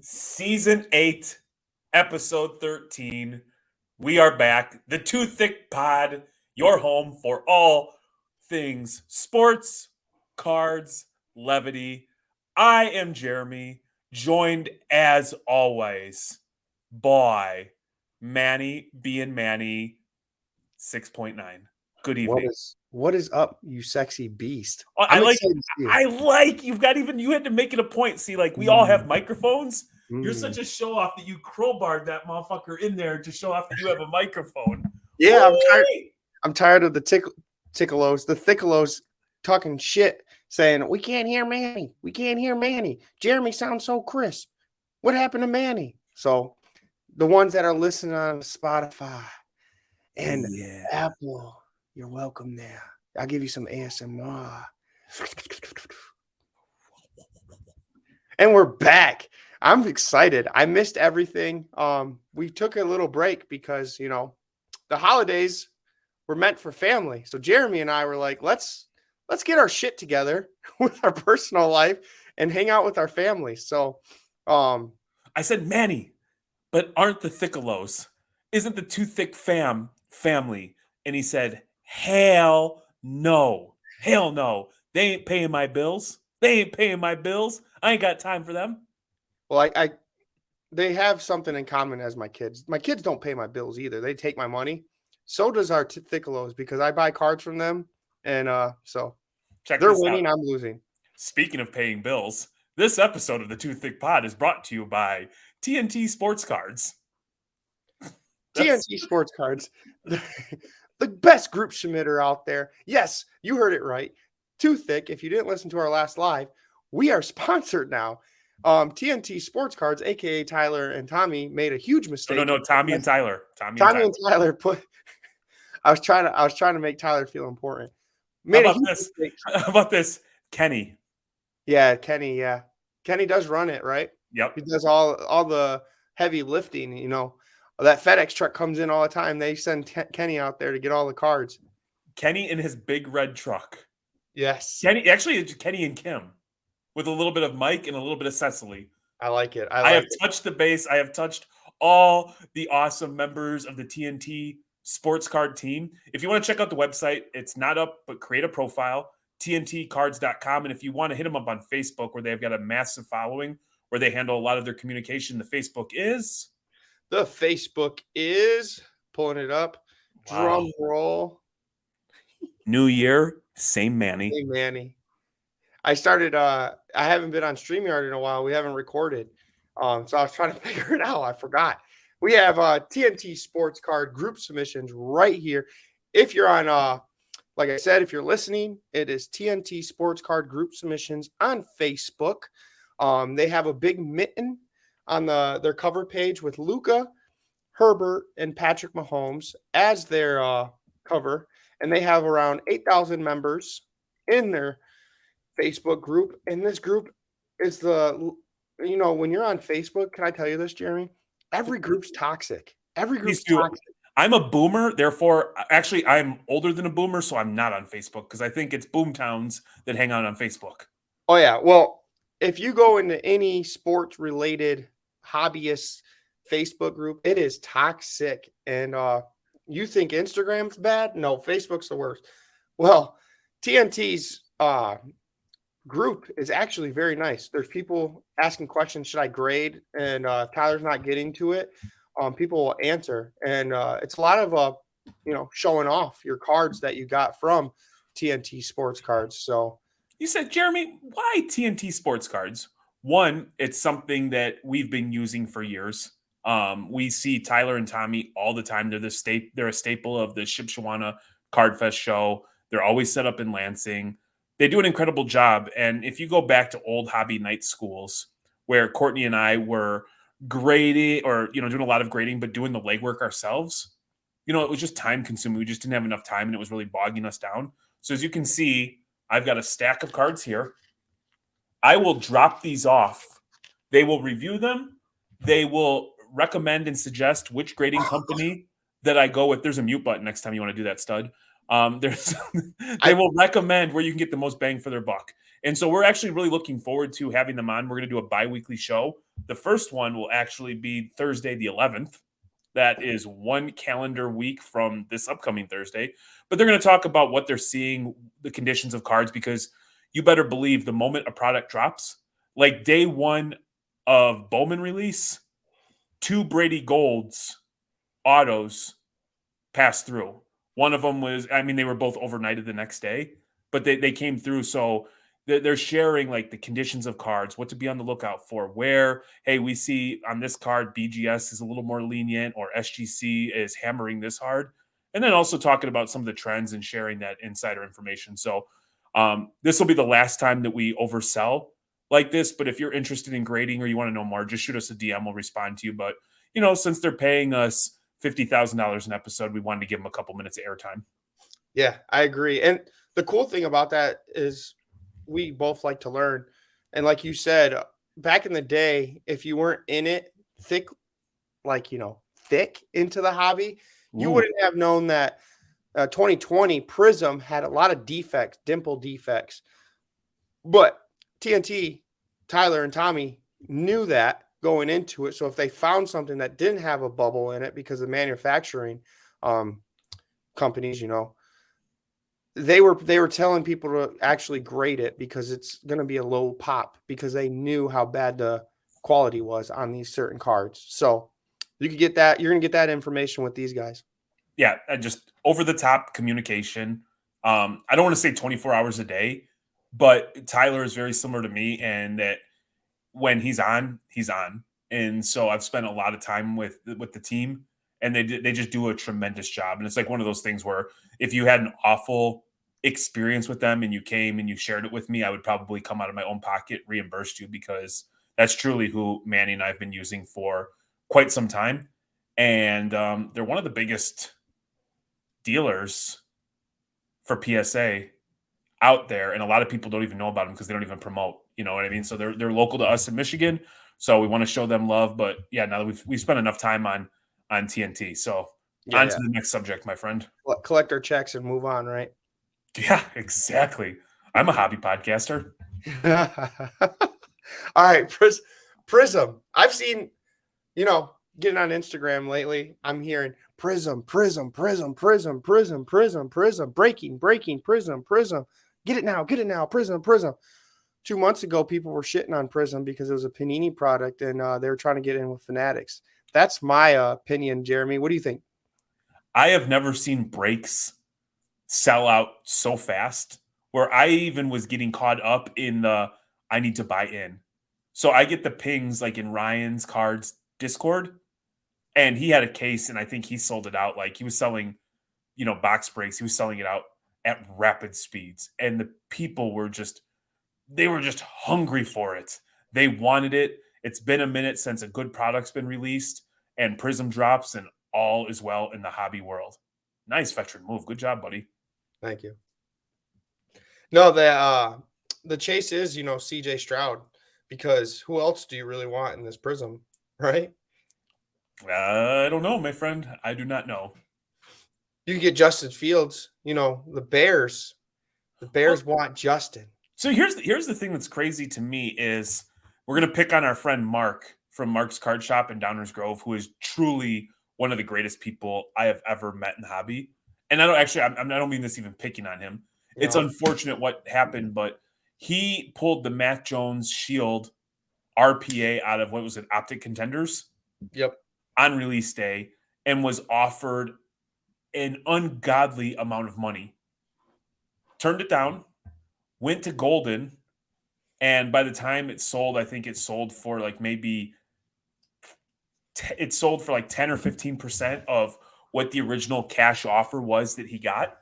Season 8, episode 13. We are back. The Too Thick Pod, your home for all things sports, cards, levity. I am Jeremy, joined as always by Manny being Manny 6.9. Good evening. What is up, you sexy beast? I like you've got you had to make it a point. See, like we all have microphones. You're such a show off that you crowbarred that motherfucker in there to show off that you have a microphone. Yeah, I'm tired of the Tickalos, the Thickalos talking shit, saying we can't hear Manny. We can't hear Manny. Jeremy sounds so crisp. What happened to Manny? So the ones that are listening on Spotify and Apple, you're welcome there. I'll give you some ASMR. And we're back. I'm excited. I missed everything. We took a little break because, the holidays were meant for family. So Jeremy and I were like, let's get our shit together with our personal life and hang out with our family. So I said, Manny, but aren't the Thickalos? Isn't the Too Thick family? And he said, hell no. Hell no. They ain't paying my bills. They ain't paying my bills. I ain't got time for them. Well, they have something in common as my kids. My kids don't pay my bills either. They take my money. So does our Thickalos because I buy cards from them. And so they're winning, I'm losing. Speaking of paying bills, this episode of the Too Thick Pod is brought to you by TNT Sports Cards. TNT Sports Cards. The best group submitter out there. Yes, you heard it right. Too Thick. If you didn't listen to our last live, we are sponsored now. TNT Sports Cards, aka Tyler and Tommy, made a huge mistake. No, Tommy and Tyler. Tommy and Tyler put. I was trying to make Tyler feel important. How about this? Kenny. Yeah, Kenny. Yeah, Kenny does run it, right? Yep. He does all the heavy lifting. That FedEx truck comes in all the time. They send Kenny out there to get all the cards. Kenny in his big red truck. Yes. Kenny, actually, it's Kenny and Kim with a little bit of Mike and a little bit of Cecily. I like it. I have touched the base. I have touched all the awesome members of the TNT Sports Card team. If you want to check out the website, it's not up, but create a profile, tntcards.com. And if you want to hit them up on Facebook, where they've got a massive following, where they handle a lot of their communication, the Facebook is pulling it up. Wow. Drum roll. New year, same Manny. Same Manny. I started. I haven't been on StreamYard in a while. We haven't recorded, so I was trying to figure it out. I forgot. We have TNT Sports Card group submissions right here. If you're on, like I said, if you're listening, it is TNT Sports Card group submissions on Facebook. They have a big mitten on their cover page with Luka, Herbert, and Patrick Mahomes as their cover, and they have around 8,000 members in their Facebook group. And this group is when you're on Facebook, can I tell you this, Jeremy? Every group's toxic. Every group's toxic. I'm a boomer, therefore, actually, I'm older than a boomer, so I'm not on Facebook because I think it's boomtowns that hang out on Facebook. Oh, yeah. Well, if you go into any sports-related hobbyist Facebook group, it is toxic. And you think Instagram's bad? No, Facebook's the worst. Well, TNT's group is actually very nice. There's people asking questions. Should I grade? And Tyler's not getting to it. People will answer. And it's a lot of, showing off your cards that you got from TNT Sports Cards. So you said, Jeremy, why TNT Sports Cards? One, it's something that we've been using for years. We see Tyler and Tommy all the time. They're a staple of the Shipshawana Card Fest show. They're always set up in Lansing. They do an incredible job. And if you go back to old hobby night schools where Courtney and I were grading or, doing a lot of grading, but doing the legwork ourselves, it was just time consuming. We just didn't have enough time and it was really bogging us down. So as you can see, I've got a stack of cards here. I will drop these off. They will review them. They will recommend and suggest which grading company that I go with, there's a mute button next time you want to do that, stud. There's they I will recommend where you can get the most bang for their buck. And so we're actually really looking forward to having them on. We're going to do a bi-weekly show. The first one will actually be Thursday the 11th. That is one calendar week from this upcoming Thursday. But they're going to talk about what they're seeing, the conditions of cards, because you better believe the moment a product drops, like day one of Bowman release, 2 Brady Golds autos passed through. One of them was, I mean, they were both overnighted the next day, but they came through. So they're sharing like the conditions of cards, what to be on the lookout for, where, hey, we see on this card, BGS is a little more lenient or SGC is hammering this hard. And then also talking about some of the trends and sharing that insider information. So this will be the last time that we oversell like this. But if you're interested in grading or you want to know more, just shoot us a DM. We'll respond to you. But, since they're paying us $50,000 an episode, we wanted to give them a couple minutes of airtime. Yeah, I agree. And the cool thing about that is we both like to learn. And like you said, back in the day, if you weren't in it thick, like, thick into the hobby, you Ooh. wouldn't have known that 2020 Prism had a lot of defects, dimple defects. But TNT, Tyler and Tommy knew that going into it. So if they found something that didn't have a bubble in it because of manufacturing companies, they were telling people to actually grade it because it's going to be a low pop because they knew how bad the quality was on these certain cards. So you could get that. You're going to get that information with these guys. Yeah, just over the top communication. I don't want to say 24 hours a day, but Tyler is very similar to me, and that when he's on, he's on. And so I've spent a lot of time with the team, and they just do a tremendous job. And it's like one of those things where if you had an awful experience with them and you came and you shared it with me, I would probably come out of my own pocket, reimburse you, because that's truly who Manny and I have been using for quite some time. And they're one of the biggest dealers for PSA out there, and a lot of people don't even know about them because they don't even promote. You know what I mean? So they're local to us in Michigan, so we want to show them love. But yeah, now that we've spent enough time on TNT, so Yeah, on to yeah. the next subject, my friend. Collect our checks and move on, right? Yeah, exactly. I'm a hobby podcaster. All right, Prism. I've seen, getting on Instagram lately. I'm hearing Prism, Prism, Prism, Prism, Prism, Prism, Prism, breaking, Prism, Prism. Get it now, Prism, Prism. 2 months ago, people were shitting on Prism because it was a Panini product and they were trying to get in with Fanatics. That's my opinion, Jeremy. What do you think? I have never seen breaks sell out so fast, where I even was getting caught up in the I need to buy in. So I get the pings like in Ryan's cards Discord, and he had a case, and I think he sold it out. Like he was selling, box breaks. He was selling it out at rapid speeds, and the people were they were just hungry for it. They wanted it. It's been a minute since a good product's been released, and Prism drops, and all is well in the hobby world. Nice veteran move. Good job, buddy. Thank you. No, the chase is, CJ Stroud, because who else do you really want in this Prism, right? I don't know, my friend. I do not know. You can get Justin Fields, the Bears. The Bears want Justin. So here's the thing that's crazy to me is we're gonna pick on our friend Mark from Mark's Card Shop in Downers Grove, who is truly one of the greatest people I have ever met in the hobby. And I don't actually, I don't mean this even picking on him. It's No. unfortunate what happened, but he pulled the Matt Jones Shield RPA out of what was it, Optic Contenders Yep. on release day, and was offered an ungodly amount of money. Turned it down, went to Golden, and by the time it sold, I think it sold for like maybe it sold for like 10 or 15% of what the original cash offer was that he got.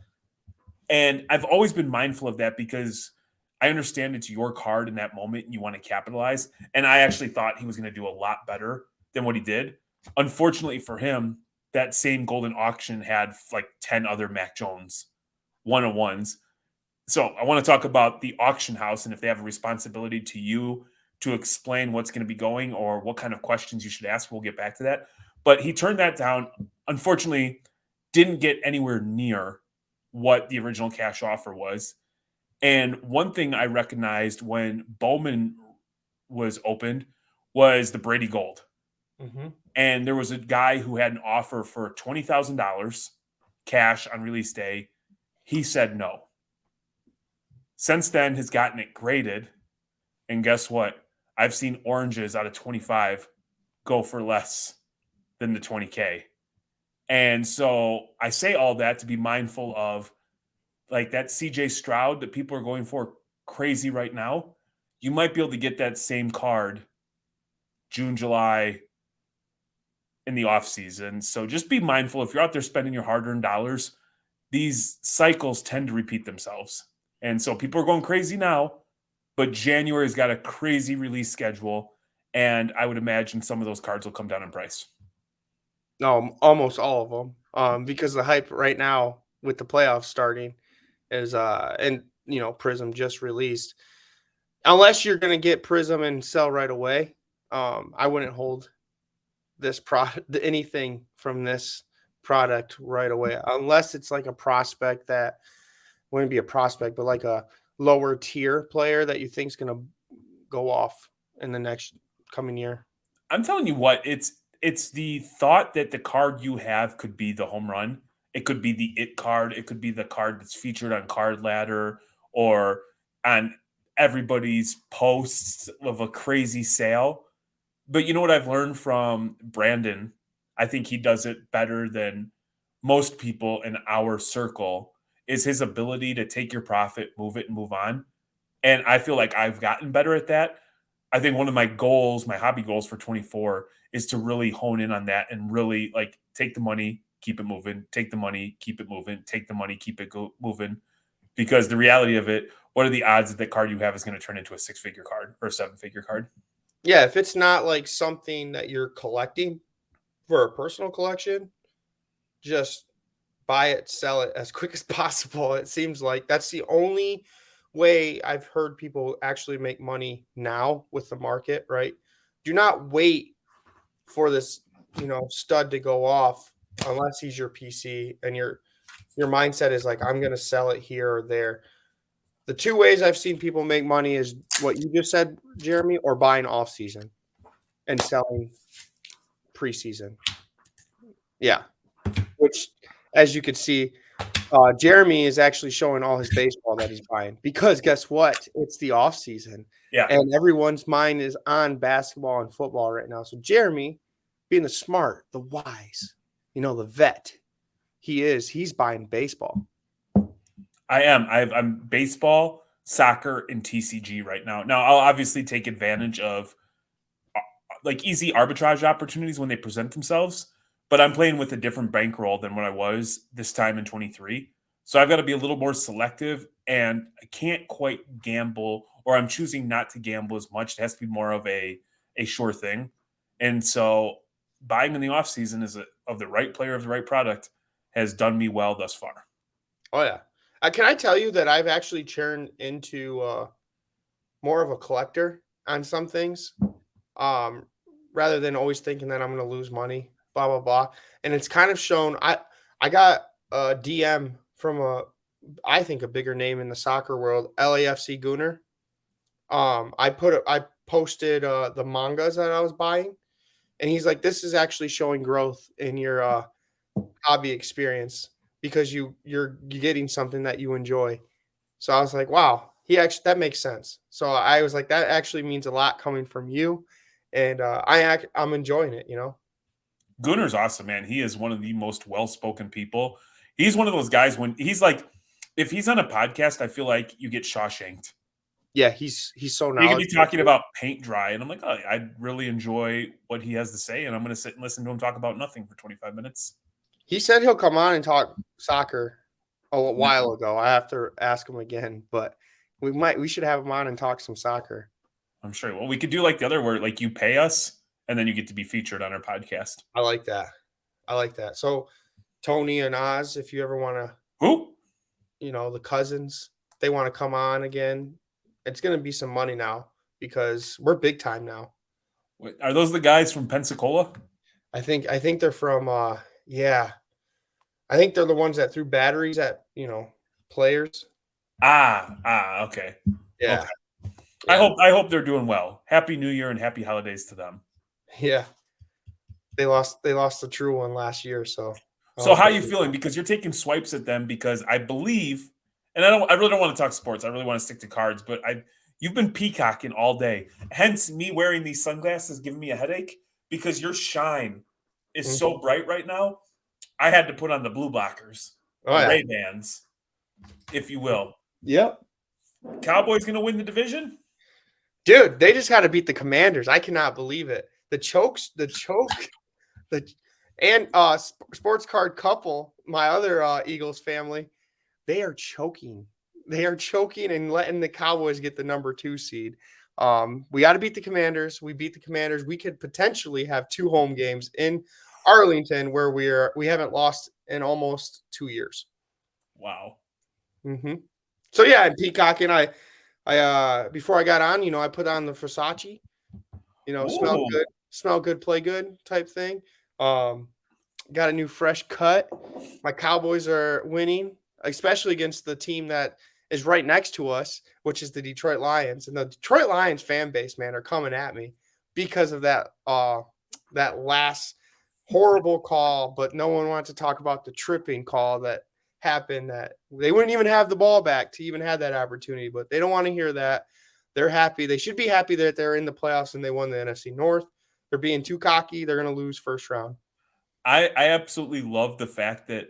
And I've always been mindful of that because I understand it's your card in that moment and you want to capitalize. And I actually thought he was going to do a lot better than what he did. Unfortunately for him, that same Golden auction had like 10 other Mac Jones 101s. So I want to talk about the auction house and if they have a responsibility to you to explain what's going to be going or what kind of questions you should ask. We'll get back to that. But he turned that down. Unfortunately, didn't get anywhere near what the original cash offer was. And one thing I recognized when Bowman was opened was the Brady Gold. Mm-hmm. And there was a guy who had an offer for $20,000 cash on release day. He said no. Since then, has gotten it graded. And guess what? I've seen oranges out of 25 go for less than the 20K. And so I say all that to be mindful of like that CJ Stroud that people are going for crazy right now. You might be able to get that same card June, July in the off season. So just be mindful if you're out there spending your hard earned dollars, these cycles tend to repeat themselves. And so people are going crazy now, but January's got a crazy release schedule. And I would imagine some of those cards will come down in price. No, almost all of them. Because the hype right now with the playoffs starting is and Prism just released. Unless you're gonna get Prism and sell right away, I wouldn't hold this product anything from this product right away unless it's like a prospect that wouldn't be a prospect, but like a lower tier player that you think is gonna go off in the next coming year. I'm telling you what, it's the thought that the card you have could be the home run. It could be the it card. It could be the card that's featured on Card Ladder or on everybody's posts of a crazy sale. But you know what I've learned from Brandon? I think he does it better than most people in our circle is his ability to take your profit, move it, and move on. And I feel like I've gotten better at that. I think one of my goals, my hobby goals for 24 is to really hone in on that and really like take the money, keep it moving, take the money, keep it moving, take the money, keep it moving. Because the reality of it, what are the odds that that card you have is going to turn into a 6-figure card or a 7-figure card? Yeah, if it's not like something that you're collecting for a personal collection, just buy it, sell it as quick as possible. It seems like that's the only way I've heard people actually make money now with the market, right? Do not wait for this, stud to go off unless he's your PC and your mindset is like I'm going to sell it here or there. The two ways I've seen people make money is what you just said, Jeremy, or buying off season and selling preseason. Yeah, which as you could see, Jeremy is actually showing all his baseball that he's buying because guess what? It's the off season, Yeah. and everyone's mind is on basketball and football right now. So Jeremy, being the smart, the wise, the vet he is, he's buying baseball. I am. I'm baseball, soccer, and TCG right now. Now, I'll obviously take advantage of like easy arbitrage opportunities when they present themselves, but I'm playing with a different bankroll than what I was this time in 23. So I've got to be a little more selective and I can't quite gamble or I'm choosing not to gamble as much. It has to be more of a sure thing. And so buying in the off season of the right player of the right product has done me well thus far. Oh yeah, can I tell you that I've actually turned into more of a collector on some things, um, rather than always thinking that I'm going to lose money, blah blah blah. And it's kind of shown. I got a DM from I think a bigger name in the soccer world, LAFC Gunner. I posted the mangas that I was buying, and he's like, "This is actually showing growth in your hobby experience because you're getting something that you enjoy." So I was like, "Wow, that makes sense." So I was like, "That actually means a lot coming from you," and I'm enjoying it. Gunner's awesome, man. He is one of the most well-spoken people. He's one of those guys when he's like, if he's on a podcast, I feel like you get Shawshanked. Yeah, he's so He could be knowledgeable talking too. about paint dry, and I'm like, oh, I really enjoy what he has to say, and I'm going to sit and listen to him talk about nothing for 25 minutes. He said he'll come on and talk soccer a while ago. I have to ask him again, but we should have him on and talk some soccer. I'm sure. Well, we could do like the other where like you pay us, and then you get to be featured on our podcast. I like that. I like that. So Tony and Oz, if you ever want to, Who? the cousins, they want to come on again. It's going to be some money now because we're big time now. Are those the guys from Pensacola? I think they're from yeah. I think they're the ones that threw batteries at, players. Okay. Yeah. Okay. Yeah. I hope they're doing well. Happy New Year and happy holidays to them. Yeah. They lost the true one last year, so I So hope how are they you feeling? Because you're taking swipes at them because I believe, and I really don't want to talk sports. I really want to stick to cards, but you've been peacocking all day. Hence me wearing these sunglasses giving me a headache because your shine is Mhm. so bright right now. I had to put on the blue blockers, Oh, the yeah. Ray-Bans, if you will. Yep. Cowboys gonna win the division? Dude, they just gotta beat the Commanders. I cannot believe it. The choke, the and, sports card couple, my other, Eagles family, they are choking. They are choking and letting the Cowboys get the number 2 seed. We gotta beat the Commanders. We beat the Commanders. We could potentially have 2 home games in Arlington where we haven't lost in almost 2 years. Wow. Mhm. So, yeah, and peacocking, before I got on, I put on the Versace, Ooh. smell good, play good type thing. Um, got a new fresh cut. My Cowboys are winning, especially against the team that is right next to us, which is the Detroit Lions. And the Detroit Lions fan base, man, are coming at me because of that last horrible call, but no one wants to talk about the tripping call that happened that they wouldn't even have the ball back to even have that opportunity, but they don't want to hear that. They're happy. They should be happy that they're in the playoffs and they won the NFC North. They're being too cocky. They're going to lose first round. I absolutely love the fact that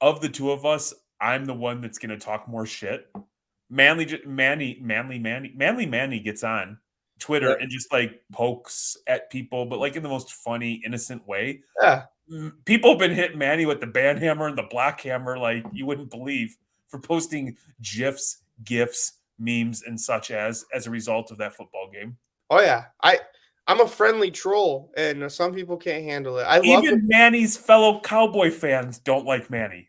of the two of us, I'm the one that's gonna talk more shit. Manly gets on Twitter Yep. and just like pokes at people, but like in the most funny, innocent way. Yeah. People have been hitting Manny with the band hammer and the block hammer like you wouldn't believe for posting gifs, gifs, memes, and such as a result of that football game. Oh yeah. I'm a friendly troll, and some people can't handle it. I love the Even Manny's fellow Cowboy fans don't like Manny.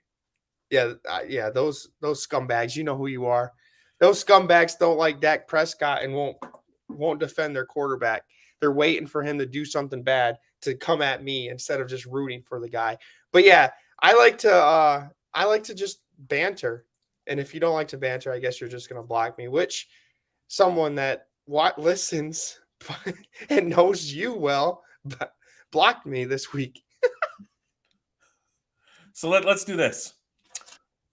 yeah, yeah, those scumbags, you know who you are. Those scumbags don't like Dak Prescott and won't defend their quarterback. They're waiting for him to do something bad to come at me instead of just rooting for the guy. But yeah, I like to just banter. And if you don't like to banter, I guess you're just gonna block me, which someone that listens and knows you well blocked me this week. So let's do this.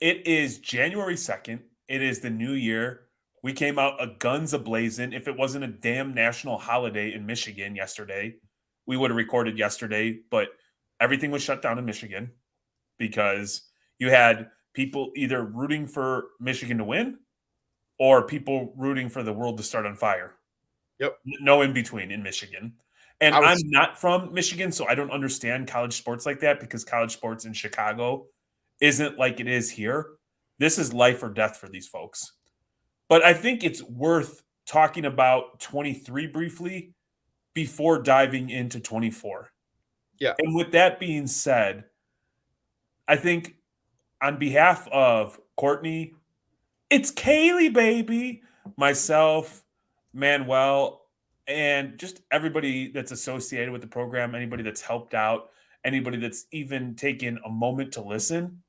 It is January 2nd. It is the new year. We came out a guns a-blazing. If it wasn't a damn national holiday in Michigan yesterday, we would have recorded yesterday, but everything was shut down in Michigan because you had people either rooting for Michigan to win or people rooting for the world to start on fire. Yep. No in between in Michigan. And I I'm was not from Michigan, so I don't understand college sports like that because college sports in Chicago isn't like it is here. This is life or death for these folks. But I think it's worth talking about 23 briefly before diving into 24. yeah. And with that being said, I think on behalf of Courtney, it's Kaylee, baby, myself, Manuel, and just everybody that's associated with the program, anybody that's helped out, anybody that's even taken a moment to listen.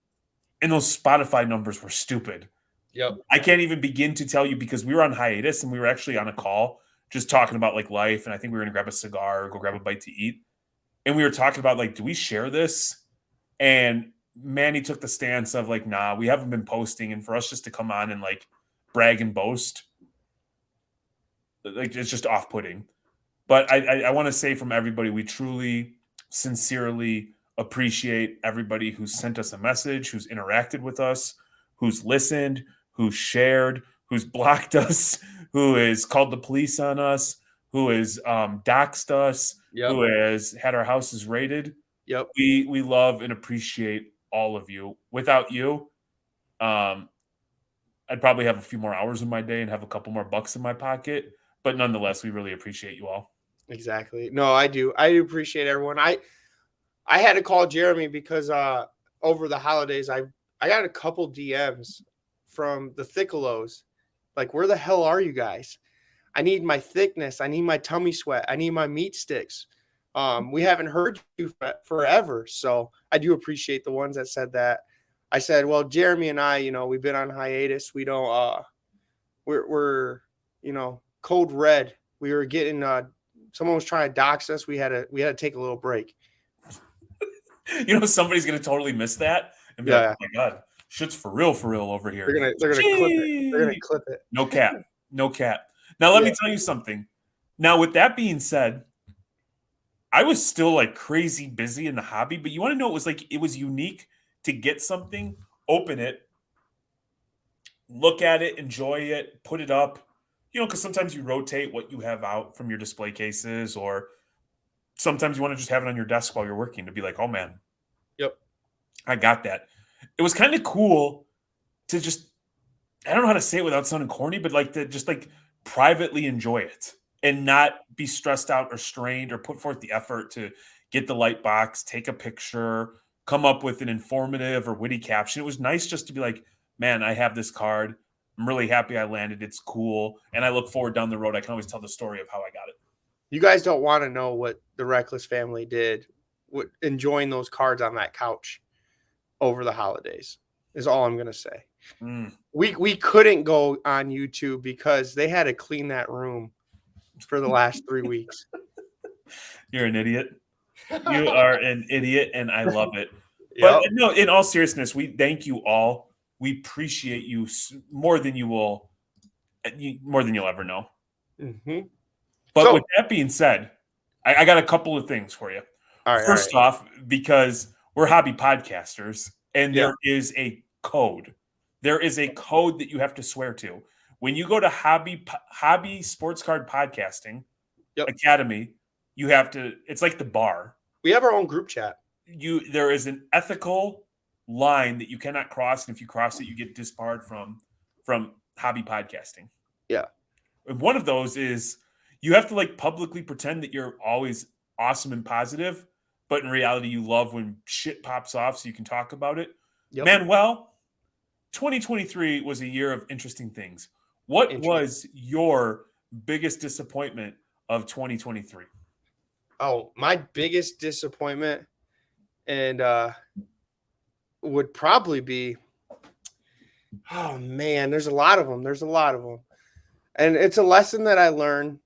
And those Spotify numbers were stupid. Yep. I can't even begin to tell you because we were on hiatus and we were actually on a call just talking about like life. And I think we were going to grab a cigar or go grab a bite to eat. And we were talking about like, do we share this? And Manny took the stance of like, nah, we haven't been posting. And for us just to come on and like brag and boast, like it's just off putting. But I want to say from everybody, we truly, sincerely appreciate everybody who sent us a message, who's interacted with us, who's listened, who's shared, who's blocked us, who has called the police on us, who has doxed us, Yep. who has had our houses raided. Yep. We love and appreciate all of you. Without you, um, I'd probably have a few more hours in my day and have a couple more bucks in my pocket. But nonetheless, we really appreciate you all. Exactly. No, I do. I do appreciate everyone. I had to call Jeremy because over the holidays I got a couple DMs from the Thickalos. Like, where the hell are you guys? I need my thickness. I need my tummy sweat. I need my meat sticks. We haven't heard you forever, so I do appreciate the ones that said that. I said, well, Jeremy and I, we've been on hiatus. We don't, we're, code red. We were getting, someone was trying to dox us. We had to take a little break. Somebody's gonna totally miss that and be like, Yeah, "Oh my god, shit's for real over they're here." gonna clip it. They're gonna Gee! clip it. No cap, no cap. Now let Yeah. me tell you something. Now, with that being said, I was still like crazy busy in the hobby, but you want to know, it was unique to get something, open it, look at it, enjoy it, put it up. Because sometimes you rotate what you have out from your display cases, or sometimes you want to just have it on your desk while you're working to be like, oh man, Yep. I got that. It was kind of cool to just, I don't know how to say it without sounding corny, but like to just like privately enjoy it and not be stressed out or strained or put forth the effort to get the light box, take a picture, come up with an informative or witty caption. It was nice just to be like, man, I have this card. I'm really happy I landed. It's cool. And I look forward down the road. I can always tell the story of how I got it. You guys don't want to know what the Reckless family did, enjoying those cards on that couch over the holidays. Is all I'm gonna say. Mm. We couldn't go on YouTube because they had to clean that room for the last 3 weeks. You're an idiot. You are an idiot, and I love it. But Yep. no, in all seriousness, we thank you all. We appreciate you more than more than you'll ever know. Mm-hmm. But So, with that being said, I got a couple of things for you. all right. First off, because we're hobby podcasters, and Yeah. there is a code. There is a code that you have to swear to. When you go to Hobby Sports Card Podcasting Yep. Academy, you have to. It's like the bar. We have our own group chat. There is an ethical line that you cannot cross, and if you cross it, you get disbarred from hobby podcasting. Yeah. And one of those is you have to like publicly pretend that you're always awesome and positive, but in reality, you love when shit pops off so you can talk about it. Yep. Manuel, 2023 was a year of interesting things. What Interesting. was your biggest disappointment of 2023? Oh, my biggest disappointment and would probably be, oh man, there's a lot of them. There's a lot of them. And it's a lesson that I learned,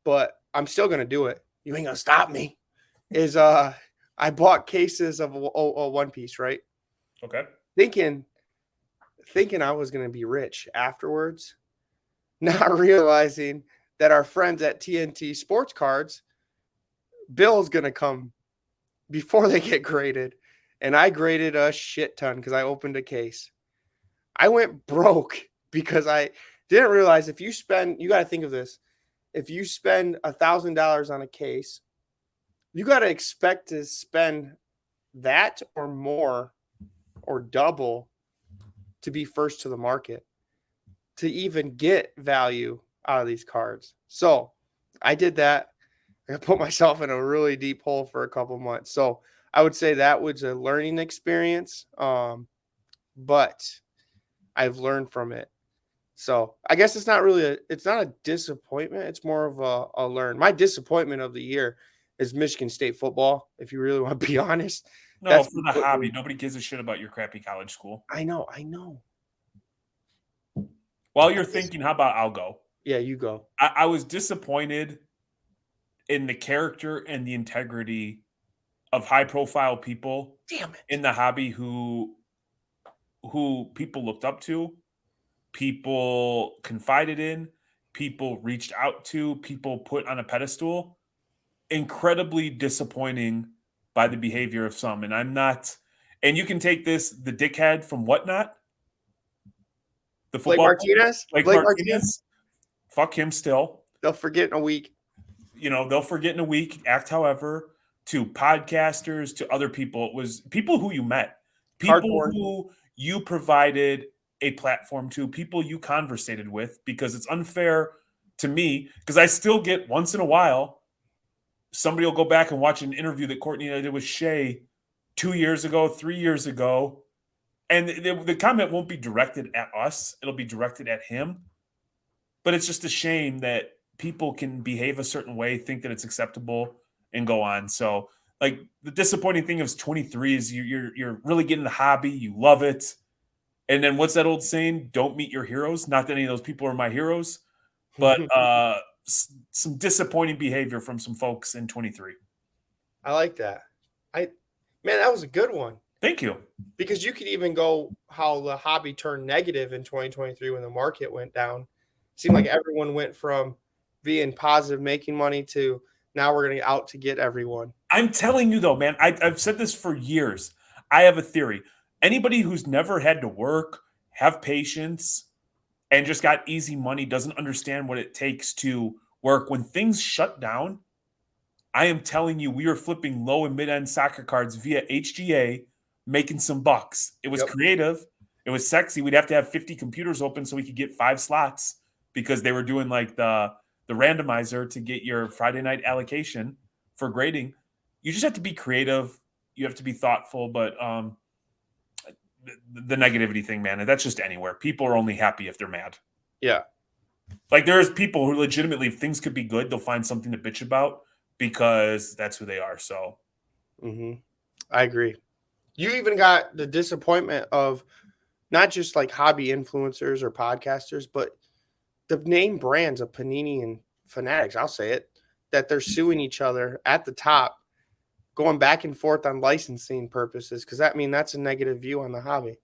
but I'm still gonna do it. You ain't gonna stop me. Is I bought cases of a One Piece, right? Okay. Thinking I was gonna be rich afterwards, not realizing that our friends at TNT Sports Cards, Bill's gonna come before they get graded, and I graded a shit ton because I opened a case. I went broke because I didn't realize you got to think of this. If you spend $1,000 on a case, you got to expect to spend that or more or double to be first to the market to even get value out of these cards. So I did that. I put myself in a really deep hole for a couple months. So I would say that was a learning experience. But I've learned from it. So I guess it's not a disappointment. It's more of a learn. My disappointment of the year is Michigan State football. If you really want to be honest, No, that's for the hobby. Nobody gives a shit about your crappy college school. I know. While you're thinking, how about I'll go? Yeah, you go. I was disappointed in the character and the integrity of high profile people Damn it. in the hobby who people looked up to, people confided in, people reached out to, people put on a pedestal. Incredibly disappointing by the behavior of some. And I'm not, and you can take this, the dickhead from Whatnot, the Blake football player, Martinez. Blake Blake Martinez. Martinez, fuck him still. They'll forget in a week. They'll forget in a week, act however, to podcasters, to other people. It was people who you met, people Cardboard. who you provided a platform to, people you conversated with, because it's unfair to me, because I still get once in a while, somebody will go back and watch an interview that Courtney and I did with Shay 2 years ago, 3 years ago, and the comment won't be directed at us. It'll be directed at him. But it's just a shame that people can behave a certain way, think that it's acceptable, and go on. So like the disappointing thing of 23 is you're really getting the hobby, you love it. And then what's that old saying? Don't meet your heroes. Not that any of those people are my heroes, but some disappointing behavior from some folks in 23. I like that. I Man, that was a good one. Thank you. Because you could even go how the hobby turned negative in 2023 when the market went down. Seemed like everyone went from being positive, making money to now we're going to out to get everyone. I'm telling you though, man, I've said this for years. I have a theory. Anybody who's never had to work, have patience, and just got easy money doesn't understand what it takes to work. When things shut down, I am telling you, we were flipping low and mid end soccer cards via HGA, making some bucks. It was Yep. creative. It was sexy. We'd have to have 50 computers open so we could get 5 slots because they were doing like the randomizer to get your Friday night allocation for grading. You just have to be creative. You have to be thoughtful, but the negativity thing, man, that's just anywhere. People are only happy if they're mad. Yeah. Like there's people who legitimately, if things could be good, they'll find something to bitch about because that's who they are. So I agree. You even got the disappointment of not just like hobby influencers or podcasters, but the name brands of Panini and Fanatics, I'll say it, that they're suing each other at the top, going back and forth on licensing purposes, because that's a negative view on the hobby.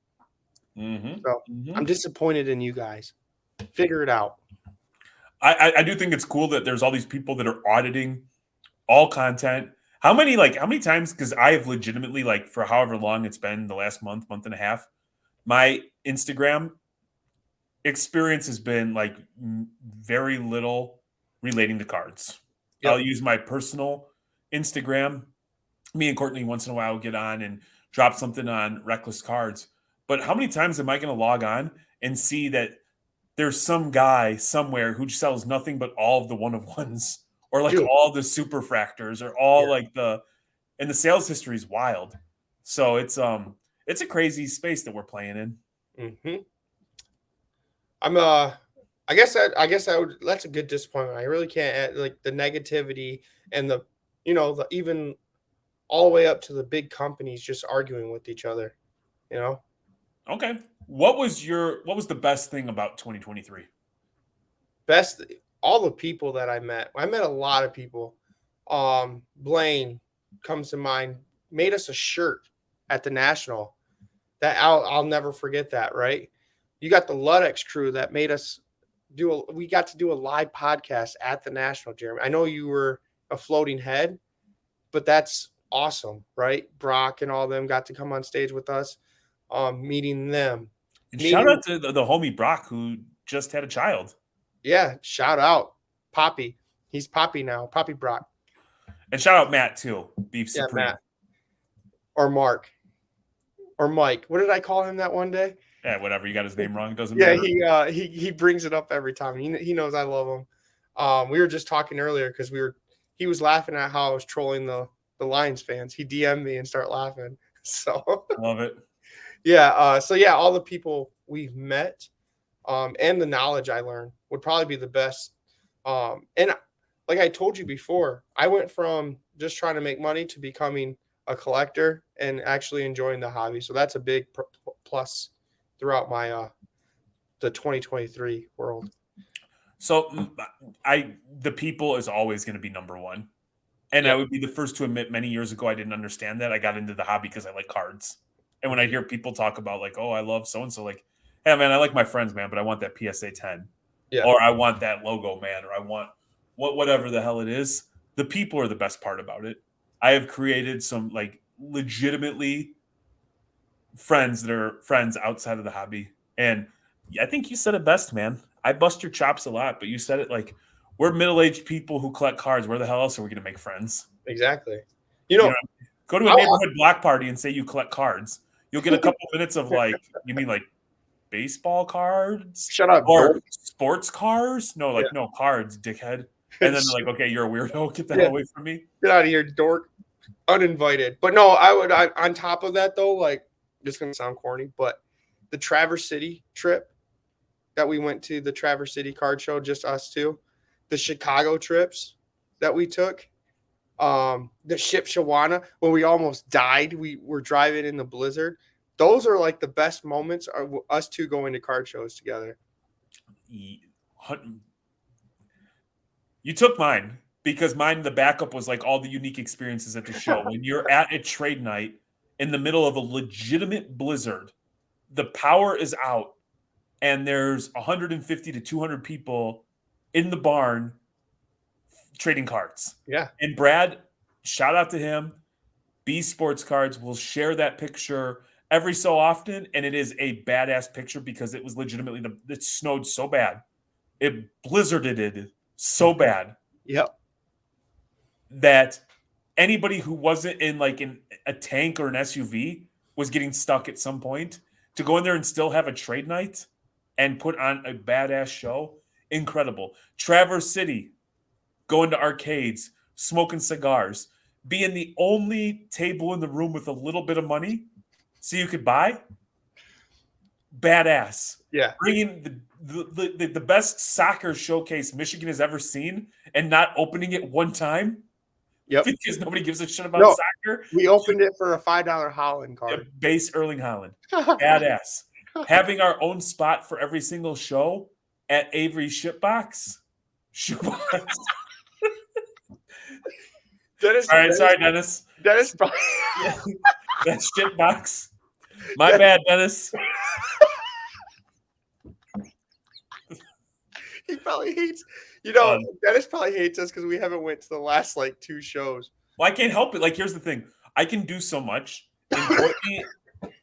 So I'm disappointed in you guys. Figure it out. I do think it's cool that there's all these people that are auditing all content. How many times? Because I have legitimately, like, for however long it's been, the last month and a half, my Instagram experience has been like very little relating to cards. Yep. I'll use my personal Instagram. Me and Courtney once in a while get on and drop something on Reckless Cards. But how many times am I going to log on and see that there's some guy somewhere who sells nothing but all of the one of ones or like Dude. all the super fractors or all Yeah. like and the sales history is wild. So it's a crazy space that we're playing in. Mm-hmm. I guess that's a good disappointment. I really can't add, like, the negativity and the even all the way up to the big companies just arguing with each other, you know? Okay. What was the best thing about 2023? Best All the people that I met. I met a lot of people. Blaine comes to mind, made us a shirt at the National. That I'll never forget that, right? You got the Ludex crew that made us we got to do a live podcast at the National, Jeremy. I know you were a floating head, but that's awesome, right? Brock and all of them got to come on stage with us, meeting them. And shout Meeting, out to the homie Brock who just had a child. yeah, shout out Poppy. He's Poppy now, Poppy Brock. And shout out Matt too, Beef Yeah, Supreme. Matt. Or Mark. Or Mike. What did I call him that one day? Yeah, whatever. You got his name wrong. Doesn't Yeah, matter. he brings it up every time. He knows I love him. We were just talking earlier because he was laughing at how I was trolling the Lions fans. He DM'd me and started laughing. So Love it. yeah, so yeah, all the people we've met, and the knowledge I learned would probably be the best. And like I told you before, I went from just trying to make money to becoming a collector and actually enjoying the hobby. So that's a big plus throughout my the 2023 world. So the people is always going to be number one. And I Yep. would be the first to admit many years ago I didn't understand that. I got into the hobby because I like cards. And when I hear people talk about like, oh, I love so and so, like, hey man, I like my friends, man, but I want that PSA 10. Yeah. Or I want that logo, man, or I want whatever the hell it is. The people are the best part about it. I have created some like legitimately friends that are friends outside of the hobby. And I think you said it best, man. I bust your chops a lot, but you said it like we're middle-aged people who collect cards. Where the hell else are we going to make friends? Exactly. You know, go to a I, neighborhood block party and say you collect cards. You'll get a couple minutes of like, you mean like baseball cards shut up, or dork. sports cars? No, Yeah. like no cards, dickhead. And then they're like, okay, you're a weirdo. Get the hell Yeah. away from me. Get out of here, dork. Uninvited. But no, on top of that though, like, this gonna sound corny, but the Traverse City trip that we went to, the Traverse City card show, just us two, the Chicago trips that we took, The ship Shawana when we almost died. We were driving in the blizzard. Those are like the best moments are us two going to card shows together. You took mine because mine, the backup was like all the unique experiences at the show. When you're at a trade night in the middle of a legitimate blizzard, the power is out, and there's 150 to 200 people in the barn trading cards. Yeah. And Brad, shout out to him. B Sports Cards will share that picture every so often, and it is a badass picture because it was legitimately it snowed so bad, it blizzarded so bad Yep. that anybody who wasn't in like in a tank or an SUV was getting stuck at some point. To go in there and still have a trade night and put on a badass show, incredible. Traverse City, going to arcades, smoking cigars, being the only table in the room with a little bit of money so you could buy, badass. Yeah. Bringing the best soccer showcase Michigan has ever seen and not opening it one time Yep. because nobody gives a shit about soccer. We opened it for a $5 Holland card. Base Erling Haaland. Badass. Having our own spot for every single show at Avery's Shipbox. Shoebox. Sorry, Dennis. Dennis probably That's Shipbox. My bad, Dennis. He probably hates, Dennis probably hates us because we haven't went to the last like 2 shows. Well, I can't help it. Like, here's the thing. I can do so much. And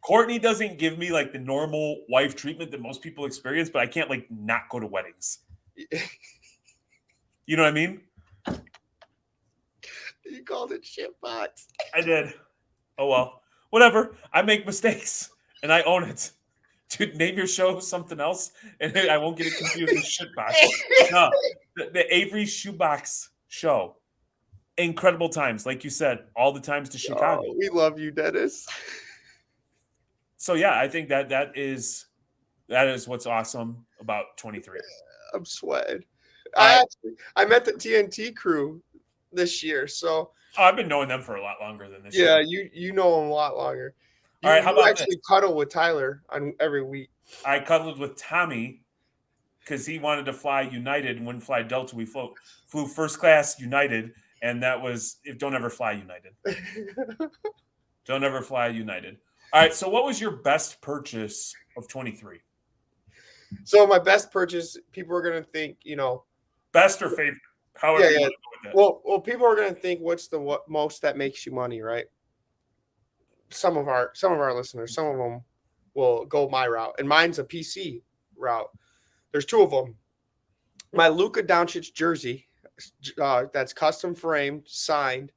Courtney doesn't give me like the normal wife treatment that most people experience, but I can't like not go to weddings. You know what I mean? You called it Shitbox. I did. Oh well. Whatever. I make mistakes and I own it. Dude, name your show something else, and I won't get it confused with Shitbox. No, the Avery Shoebox show. Incredible times, like you said, all the times to Chicago. Oh, we love you, Dennis. So yeah, I think that is what's awesome about 23. I'm sweating. I met the TNT crew this year, so I've been knowing them for a lot longer than this. Yeah, year. you know them a lot longer. All right, how about actually cuddle with Tyler on every week? I cuddled with Tommy because he wanted to fly United and wouldn't fly Delta. We flew first class United, and that was don't ever fly United. Don't ever fly United. All right, so what was your best purchase of 23? So my best purchase, people are gonna think, best or favorite. However, you want to go with that. Well, people are gonna think what's the most that makes you money, right? Some of our listeners, some of them will go my route, and mine's a PC route. There's 2 of them. My Luka Doncic jersey, that's custom framed, signed.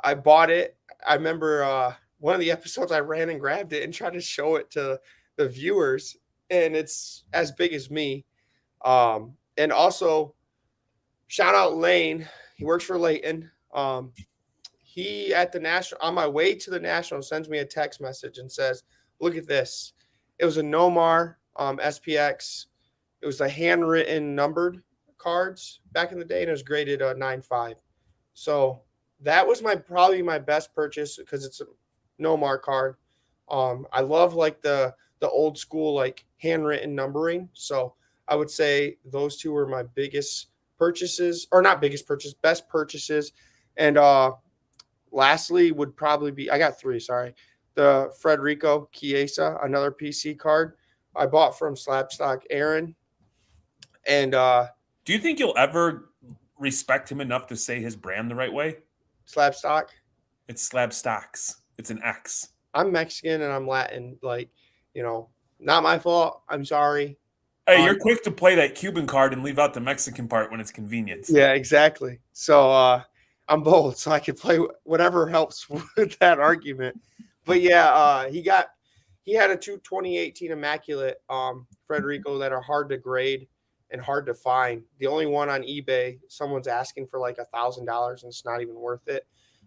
I bought it. I remember one of the episodes I ran and grabbed it and tried to show it to the viewers, and it's as big as me. And also, shout out Lane. He works for Leighton. He at the national, on my way to the national, sends me a text message and says, "Look at this." It was a Nomar SPX. It was a handwritten numbered cards back in the day, and it was graded 9.5. So that was probably my best purchase because it's a Nomar card. I love like the old school like handwritten numbering. So I would say those 2 were my biggest purchases, or not biggest purchase, best purchases. And lastly would probably be, I got 3, sorry. The Federico Chiesa, another PC card I bought from Slabstock Aaron. And do you think you'll ever respect him enough to say his brand the right way? Slabstock? It's Slabstocks. It's an X. I'm Mexican and I'm Latin. Like, not my fault. I'm sorry. Hey, you're quick to play that Cuban card and leave out the Mexican part when it's convenient. Yeah, exactly. So I'm bold, so I can play whatever helps with that argument. But yeah, he had a 2018 Immaculate Federico that are hard to grade and hard to find. The only one on eBay, someone's asking for like $1,000 and it's not even worth it.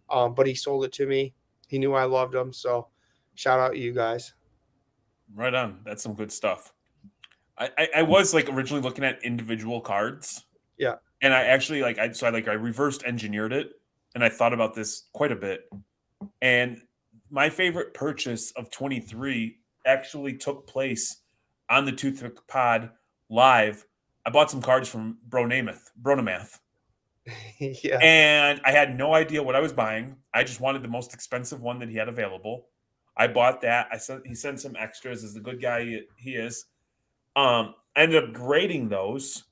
But he sold it to me. He knew I loved him. So shout out to you guys. Right on. That's some good stuff. I was like originally looking at individual cards. Yeah. And I actually I reversed engineered it and I thought about this quite a bit. And my favorite purchase of 23 actually took place on the Toothpick Pod live. I bought some cards from Bronamath, Yeah. and I had no idea what I was buying. I just wanted the most expensive one that he had available. I bought that. He sent some extras as the good guy he is. I ended up grading those,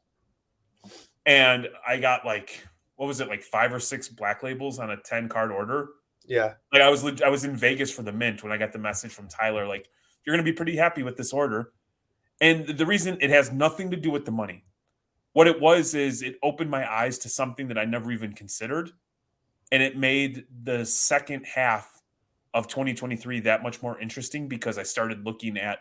and I got like what was it, like 5 or 6 black labels on a 10 card order. Yeah. Like I was in Vegas for the mint when I got the message from Tyler, like, you're gonna be pretty happy with this order. And the reason, it has nothing to do with the money. What it was is it opened my eyes to something that I never even considered. And it made the second half of 2023 that much more interesting because I started looking at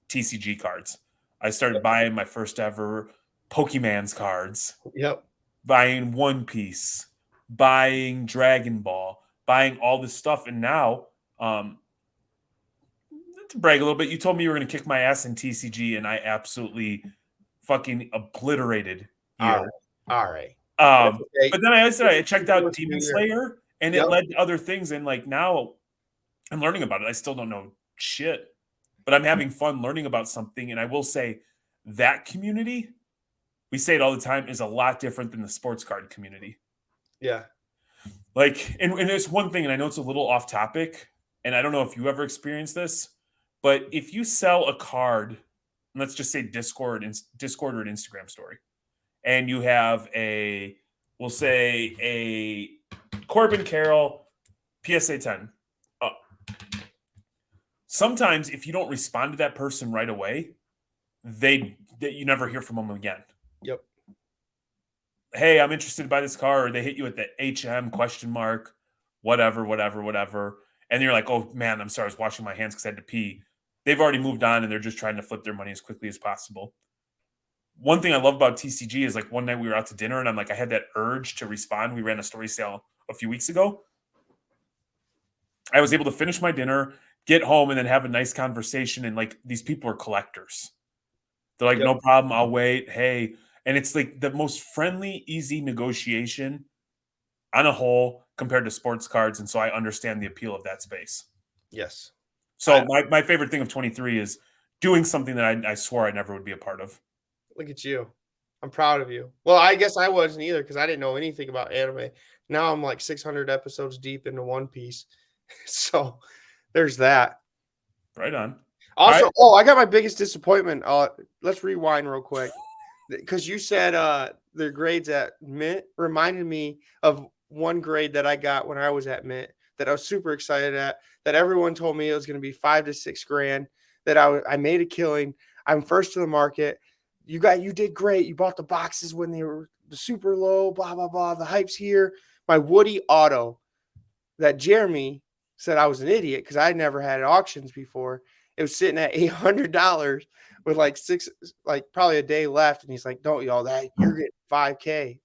TCG cards. I started buying my first ever Pokemon's cards, Yep. buying One Piece, buying Dragon Ball, buying all this stuff. And now, to brag a little bit, you told me you were going to kick my ass in TCG, and I absolutely fucking obliterated All you. right. All right. That's okay. But then I said I checked out With Demon New Year. Slayer, and it Yep. led to other things. And like now, I'm learning about it. I still don't know shit, but I'm having fun learning about something. And I will say that community, we say it all the time, is a lot different than the sports card community. Yeah. Like, and there's one thing, and I know it's a little off topic, and I don't know if you ever experienced this, but if you sell a card, let's just say Discord or an Instagram story, and you have we'll say a Corbin Carroll PSA 10. Uh, Sometimes if you don't respond to that person right away, you never hear from them again. Yep. Hey, I'm interested to buy this car, or they hit you at the HM ? Whatever, and you're like, oh man, I'm sorry, I was washing my hands because I had to pee. They've already moved on, and they're just trying to flip their money as quickly as possible. One thing I love about TCG is, like, one night we were out to dinner, and I'm like, I had that urge to respond. We ran a story sale a few weeks ago. I was able to finish my dinner, get home, and then have a nice conversation. And like, these people are collectors. They're like, Yep. no problem, I'll wait. Hey, and it's like the most friendly, easy negotiation on a whole compared to sports cards. And so I understand the appeal of that space. Yes. So my favorite thing of 23 is doing something that I swore I never would be a part of. Look at you. I'm proud of you. Well, I guess I wasn't either because I didn't know anything about anime. Now I'm like 600 episodes deep into One Piece. So there's that. Right on. All Also, right. oh, I got my biggest disappointment. Let's rewind real quick because you said the grades at Mint reminded me of one grade that I got when I was at Mint that I was super excited at. That everyone told me it was going to be 5 to 6 grand. That I made a killing. I'm first to the market. You did great. You bought the boxes when they were super low. Blah blah blah. The hype's here. My Woody Auto that Jeremy said I was an idiot because I never had auctions before. It was sitting at $800 with like probably a day left. And he's like, don't y'all that you're getting 5K.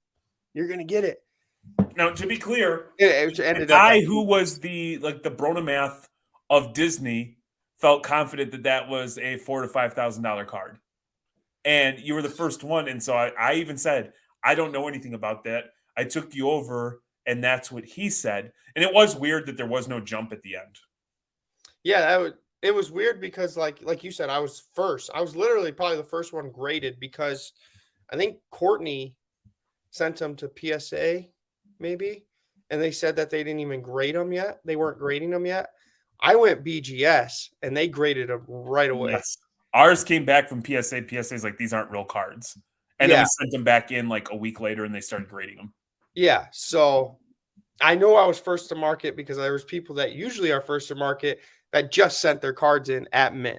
You're going to get it. Now, to be clear, It the ended up guy at, who was the Bronamath of Disney felt confident that that was a $4,000 to $5,000 card, and you were the first one. And so I even said, I don't know anything about that. I took you over, and that's what he said. And it was weird that there was no jump at the end. yeah, it was weird because like you said, I was first. I was literally probably the first one graded because I think Courtney sent them to PSA maybe, and they said that they didn't even grade them yet. They weren't grading them yet. I went BGS and they graded them right away. Yes. Ours came back from PSA. PSA's like, these aren't real cards. And then Yeah, we sent them back in like a week later, and they started grading them. yeah. So I know I was first to market because there was people that usually are first to market that just sent their cards in at Mint.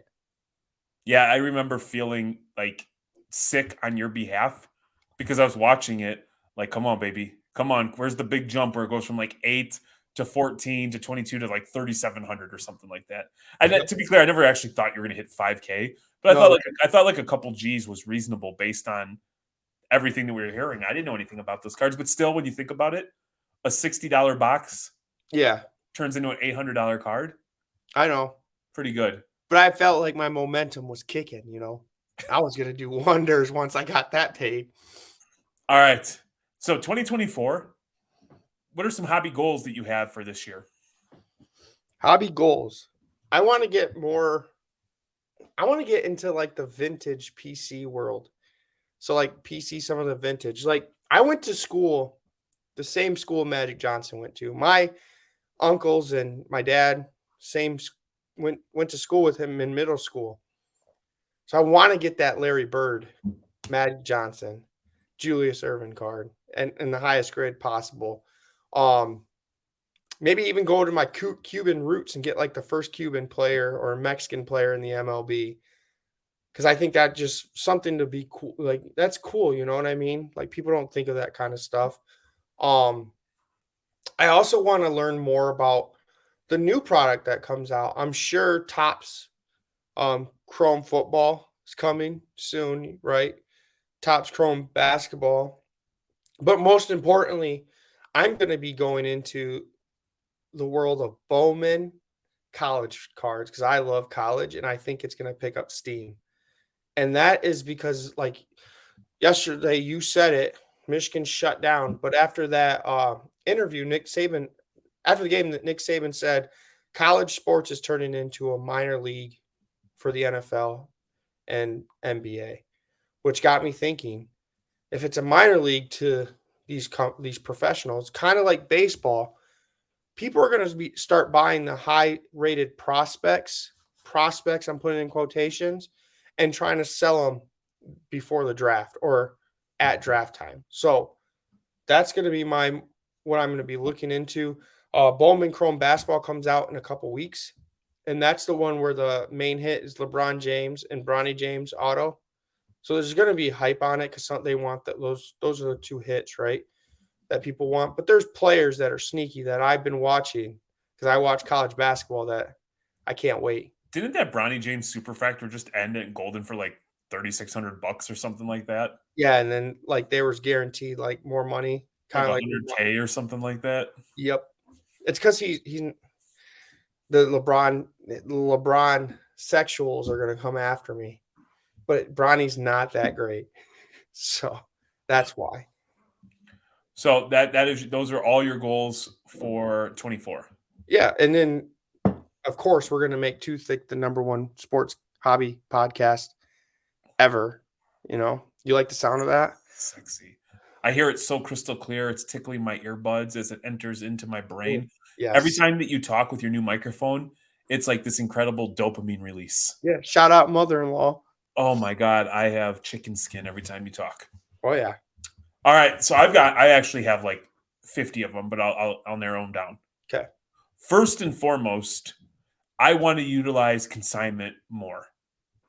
Yeah, I remember feeling like sick on your behalf because I was watching it like, come on, baby. Come on. Where's the big jump where it goes from like 8 to 14 to 22 to like 3,700 or something like that? And Yep. to be clear, I never actually thought you were going to hit 5K, but No, I thought like a couple G's was reasonable based on everything that we were hearing. I didn't know anything about those cards, but still, when you think about it, a $60 box yeah, turns into an $800 card. I know. Pretty good. But I felt like my momentum was kicking, you know. I was going to do wonders once I got that paid. All right. So 2024, what are some hobby goals that you have for this year? Hobby goals. I want to get more. I want to get into like the vintage PC world. So like PC, some of the vintage. Like I went to school, the same school Magic Johnson went to. My uncles and my dad, same went to school with him in middle school. So I want to get that Larry Bird, Magic Johnson, Julius Erving card and the highest grade possible. Um, Maybe even go to my Cuban roots and get like the first Cuban player or Mexican player in the MLB. Because I think that just something to be cool. Like that's cool, you know what I mean? Like people don't think of that kind of stuff. Um, I also want to learn more about the new product that comes out. I'm sure Topps Chrome football is coming soon, right? Topps Chrome basketball. But most importantly, I'm going to be going into the world of Bowman college cards because I love college and I think it's going to pick up steam. And that is because, like yesterday, you said it, Michigan shut down. But after that interview, Nick Saban, after the game, that Nick Saban said, college sports is turning into a minor league for the NFL and NBA, which got me thinking if it's a minor league to these professionals, kind of like baseball, people are going to start buying the high rated prospects I'm putting in quotations and trying to sell them before the draft or at draft time. So that's going to be what I'm going to be looking into. Bowman Chrome basketball comes out in a couple weeks, and that's the one where the main hit is LeBron James and Bronny James auto. So there's going to be hype on it because they want that. Those are the two hits, right? That people want. But there's players that are sneaky that I've been watching because I watch college basketball that I can't wait. Didn't that Bronny James super factor just end at Golden for like $3,600 or something like that? Yeah, and then like they was guaranteed like more money, Like kind of like 100K or something like that? yep. It's because he's the LeBron sexuals are gonna come after me, but Bronny's not that great, so that's why. So that is those are all your goals for 24. Yeah, and then of course we're gonna make Too Thick the number one sports hobby podcast ever. You know, you like the sound of that? Sexy. I hear it so crystal clear. It's tickling my earbuds as it enters into my Yeah. brain. Every Yes. time that you talk with your new microphone, it's like this incredible dopamine release. Yeah. Shout out mother-in-law. Oh my god, I have chicken skin every time you talk. Oh yeah. All right, so I actually have like 50 of them, but I'll narrow them down. Okay. First and foremost, I want to utilize consignment more.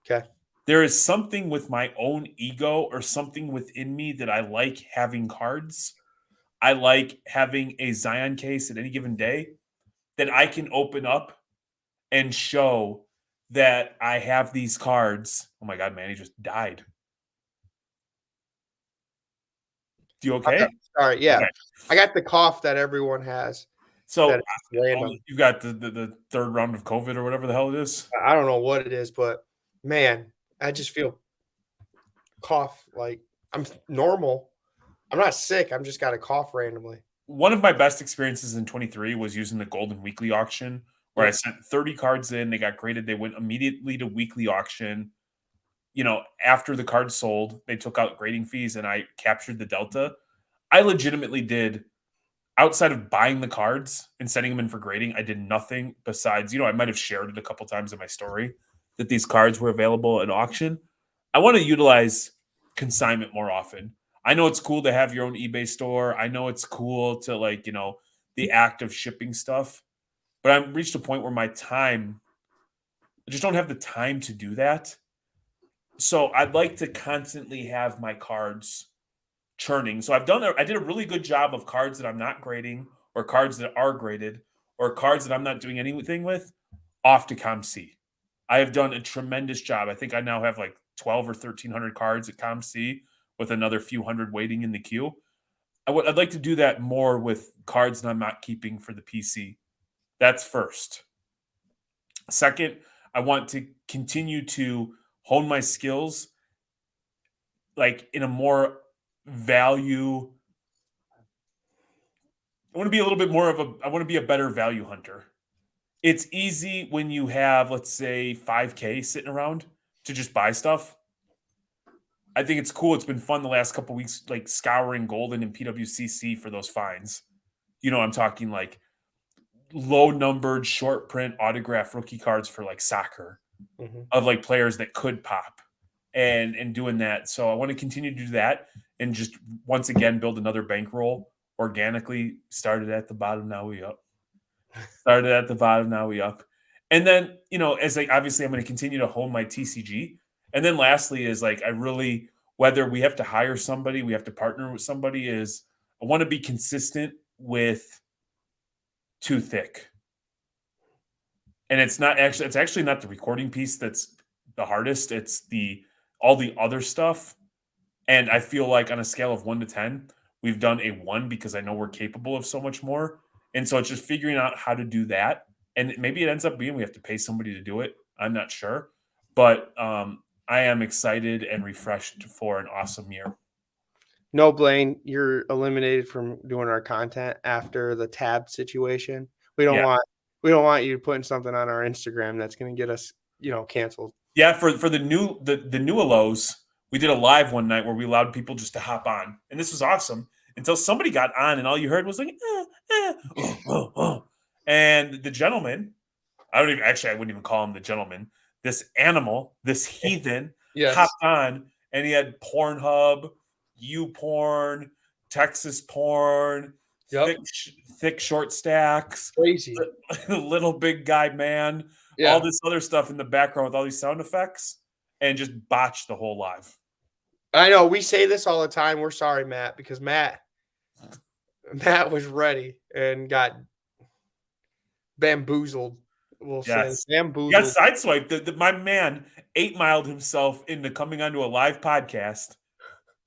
Okay. There is something with my own ego or something within me that I like having cards. I like having a Zion case at any given day that I can open up and show that I have these cards. Oh my god, man, he just died. You Okay. okay? Sorry. Yeah. Okay. I got the cough that everyone has So that is random. you got the third round of COVID or whatever the hell it is. I don't know what it is, but man, I just feel cough like I'm normal. I'm not sick. I'm just got a cough randomly. One of my best experiences in 23 was using the Golden Weekly auction where I Yep. sent 30 cards in, they got graded, they went immediately to weekly auction. After the cards sold, they took out grading fees and I captured the delta. I legitimately did outside of buying the cards and sending them in for grading, I did nothing besides, I might have shared it a couple times in my story that these cards were available at auction. I want to utilize consignment more often. I know it's cool to have your own eBay store. I know it's cool to the act of shipping stuff, but I've reached a point where I just don't have the time to do that. So I'd like to constantly have my cards churning. So I did a really good job of cards that I'm not grading or cards that are graded or cards that I'm not doing anything with off to ComC. I have done a tremendous job. I think I now have like 12 or 1300 cards at ComC with another few hundred waiting in the queue. I'd like to do that more with cards that I'm not keeping for the PC. That's first. Second, I want to continue to hone my skills like in a more value I want to be a little bit more of a. I want to be a better value hunter. It's easy when you have, let's say, 5K sitting around to just buy stuff. I think it's cool. It's been fun the last couple weeks, like scouring Golden and PWCC for those finds. I'm talking like low numbered, short print autograph rookie cards for like soccer Mhm. of like players that could pop and doing that. So I want to continue to do that and just once again build another bankroll organically. Started at the bottom, now we up. Started at the bottom, now we up. And then, as like obviously I'm going to continue to hone my TCG. And then lastly is like I really whether we have to hire somebody, we have to partner with somebody is I want to be consistent with Too Thick. And it's actually not the recording piece that's the hardest. It's the all the other stuff. And I feel like on a scale of 1 to 10, we've done a 1 because I know we're capable of so much more. And so it's just figuring out how to do that. And maybe it ends up being we have to pay somebody to do it. I'm not sure. But I am excited and refreshed for an awesome year. No, Blaine, you're eliminated from doing our content after the tab situation. We don't Yeah. want we don't want you putting something on our Instagram that's going to get us, canceled. Yeah, for the new Alos, we did a live one night where we allowed people just to hop on, and this was awesome until somebody got on, and all you heard was like, oh, oh, oh. And the gentleman, I wouldn't even call him the gentleman. This animal, this heathen, Yes. hopped on, and he had Pornhub, YouPorn, Texas porn, Yep. thick thick short stacks, Crazy. little big guy man, all Yeah. this other stuff in the background with all these sound effects, and just botched the whole live. I know we say this all the time. We're sorry, Matt, because Matt was ready and got bamboozled. We'll say Yes. He got bamboozled. sideswiped. My man 8 miled himself into coming onto a live podcast.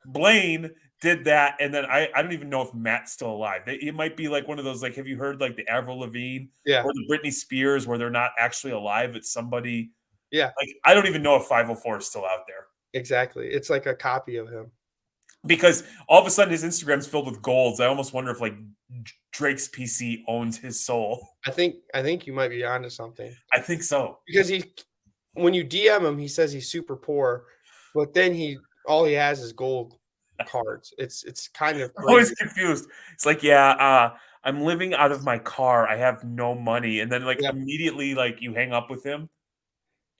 Blaine did that, and then I don't even know if Matt's still alive. It might be like one of those, like, have you heard like the Avril Lavigne Yeah. or the Britney Spears where they're not actually alive? It's somebody Yeah. like I don't even know if 504 is still out there Exactly. It's like a copy of him. because all of a sudden his Instagram's filled with golds. I almost wonder if like Drake's PC owns his soul. I think you might be onto something I think so. because when you DM him, he says he's super poor, but then all he has is gold cards. It's kind of I'm always crazy. confused. It's like, yeah, I'm living out of my car. I have no money, and then like Yeah. immediately like you hang up with him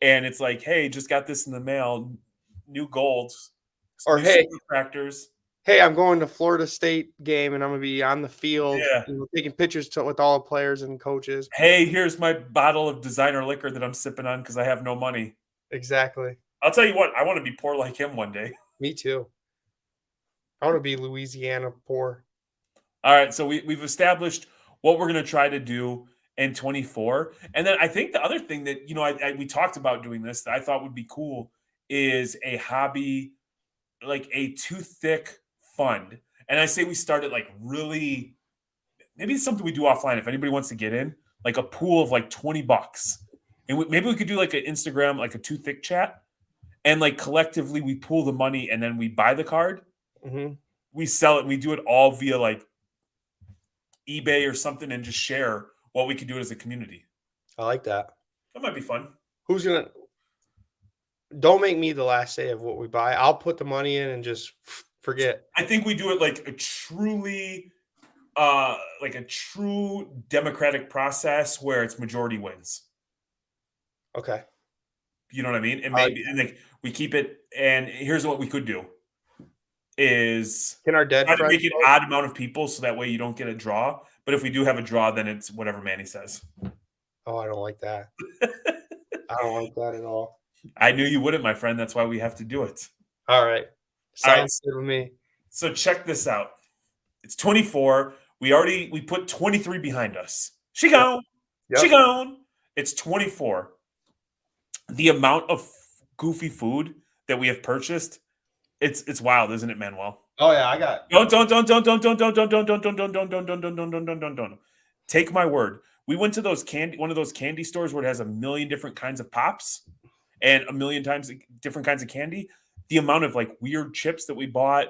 and it's like, "Hey, just got this in the mail, new golds, Or new hey, super tractors." I'm going to Florida State game and I'm gonna be on the field, Yeah. taking pictures with all the players and coaches. "Hey, here's my bottle of designer liquor that I'm sipping on because I have no money." Exactly. I'll tell you what, I wanna be poor like him one day. Me too. I want to be Louisiana poor. All right, so we've established what we're gonna try to do in 24, and then I think the other thing that, we talked about doing this that I thought would be cool is a hobby like a Too Thick fund. And I say we start at like really maybe it's something we do offline if anybody wants to get in, like a pool of like $20. And maybe we could do like an Instagram, like a Too Thick chat. And like collectively we pool the money and then we buy the card, Hmm. we sell it, and we do it all via like eBay or something and just share what we can do as a community. I like that. That might be fun. Who's gonna? Don't make me the last say of what we buy. I'll put the money in and just forget. I think we do it like a true democratic process where it's majority wins. Okay. You know what I mean? And I like maybe and like we keep it. And here's what we could do: is Can our dead try to friends make an vote? odd amount of people so that way you don't get a draw. But if we do have a draw, then it's whatever Manny says. Oh, I don't like that. I don't like that at all. I knew you wouldn't, my friend. That's why we have to do it. All right. All right. Sounds good with me. So check this out. It's 24. We put 23 behind us. She Yep. gone. She Yep. gone. It's 24. The amount of goofy food that we have purchased, it's wild, isn't it, Manuel? Oh yeah, I got. Don't. Take my word. We went to one of those candy stores where it has a million different kinds of pops and a million times different kinds of candy. The amount of like weird chips that we bought,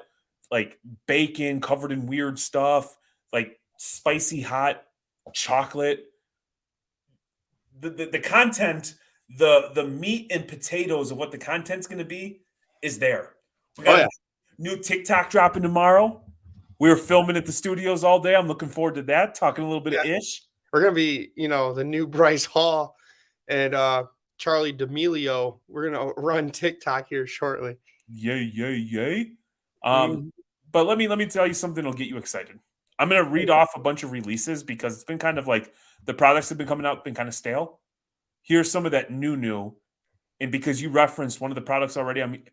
like bacon covered in weird stuff, like spicy hot chocolate. The content, the meat and potatoes of what the content's going to be is there. We Oh got yeah, a new TikTok dropping tomorrow. We were filming at the studios all day. I'm looking forward to that. Talking a little bit of yeah. ish. We're gonna be, the new Bryce Hall and Charlie D'Amelio. We're gonna run TikTok here shortly. Yay, yay, yay. Um, Mhm. but let me tell you something that'll get you excited. I'm gonna read off a bunch of releases because it's been kind of like the products have been coming out, been kind of stale. Here's some of that new. And because you referenced one of the products already, I'm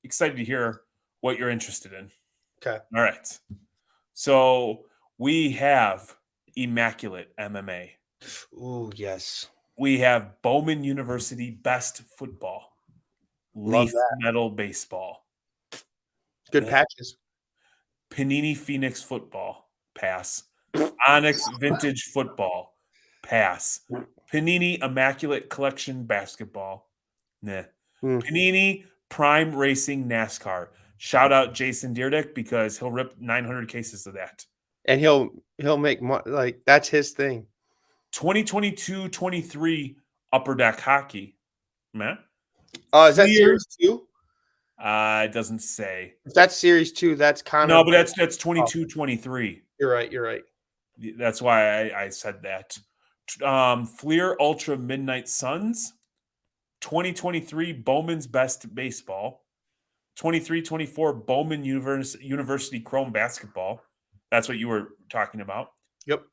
excited to hear what you're interested in. Okay. All right. So we have Immaculate MMA. Ooh, yes. We have Bowman University Best Football, Love Leaf that. Metal Baseball, Good patches. Panini Phoenix Football, pass. Onyx Vintage Football, pass. Panini Immaculate Collection Basketball, nah. Mm. Panini Prime Racing NASCAR. Shout out Jason Deerdick because he'll rip 900 cases of that. And he'll make like that's his thing. 2022-23 Upper Deck Hockey. Man. Is that Fleer. series 2? It doesn't say. If that's series 2, that's No, Connor. but that's Oh, 22-23. you're right, you're right. That's why I said that. Fleer Ultra Midnight Suns. 2023 Bowman's Best Baseball. 23-24 Bowman University Chrome Basketball. That's what you were talking about. Yep.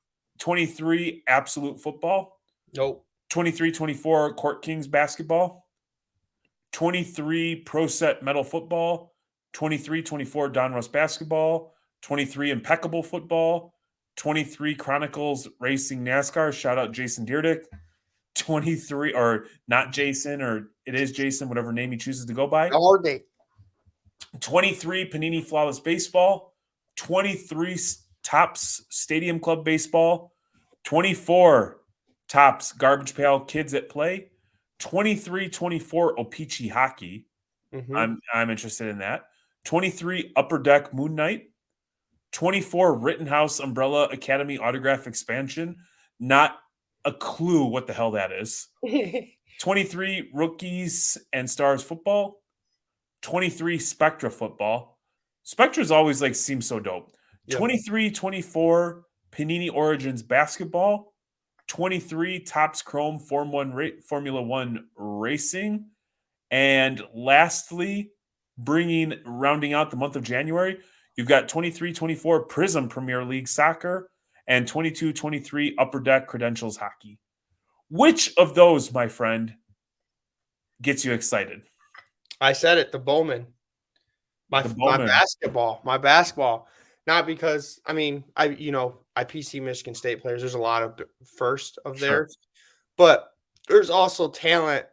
23 Absolute Football. Nope. 23-24 Court Kings Basketball. 23 Pro Set Metal Football. 23-24 Donruss Basketball. 23 Impeccable Football. 23 Chronicles Racing NASCAR. Shout out Jason Deerdick. 23, or not Jason, or it is Jason, whatever name he chooses to go by. All day. 23 Panini Flawless Baseball. 23 Tops Stadium Club Baseball. 24 Tops Garbage Pail Kids at Play. 23-24 Opeachy Hockey. Mm-hmm. I'm interested in that. 23 Upper Deck Moon Knight. 24 Rittenhouse Umbrella Academy Autograph Expansion. Not a clue what the hell that is. 23 Rookies and Stars Football. 23 Spectra Football. Spectra's always like seems so dope. Yep. 23-24 Panini Origins Basketball. 23 Topps Chrome Formula 1 Racing. And lastly, rounding out the month of January, you've got 23-24 Prism Premier League Soccer and 22-23 Upper Deck Credentials Hockey. Which of those, my friend, gets you excited? I said it, the Bowman. My The my Bowman. basketball. My basketball. Not because I PC Michigan State players. There's a lot of first of Sure. theirs, but there's also talent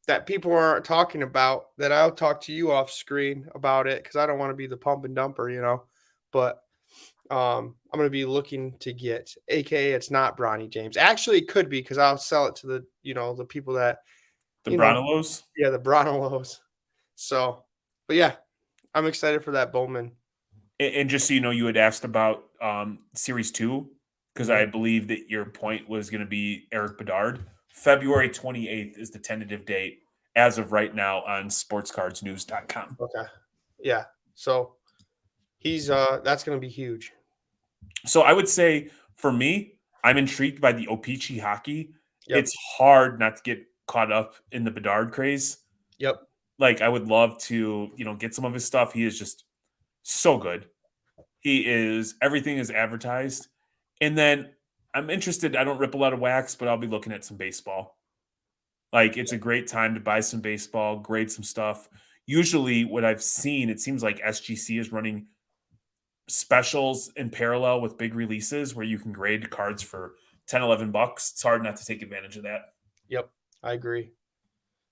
that people aren't talking about that I'll talk to you off screen about it because I don't want to be the pump and dumper. But I'm gonna be looking to get, aka it's not Bronny James. Actually, it could be because I'll sell it to the people that The you know, Bronolos. yeah, the Bronolos. So, but yeah, I'm excited for that Bowman. And just so you know, you had asked about Series 2, because Mhm. I believe that your point was going to be Eric Bedard. February 28th is the tentative date as of right now on sportscardsnews.com. Okay. Yeah. So he's that's gonna be huge. So I would say for me, I'm intrigued by the Opeachy hockey. Yep. It's hard not to get caught up in the Bedard craze. Yep. Like I would love to, get some of his stuff. He is just so good. Everything is advertised. And then I'm interested. I don't rip a lot of wax, but I'll be looking at some baseball. Like it's a great time to buy some baseball, grade some stuff. Usually, what I've seen, it seems like SGC is running specials in parallel with big releases where you can grade cards for 10, $11. It's hard not to take advantage of that. Yep. I agree.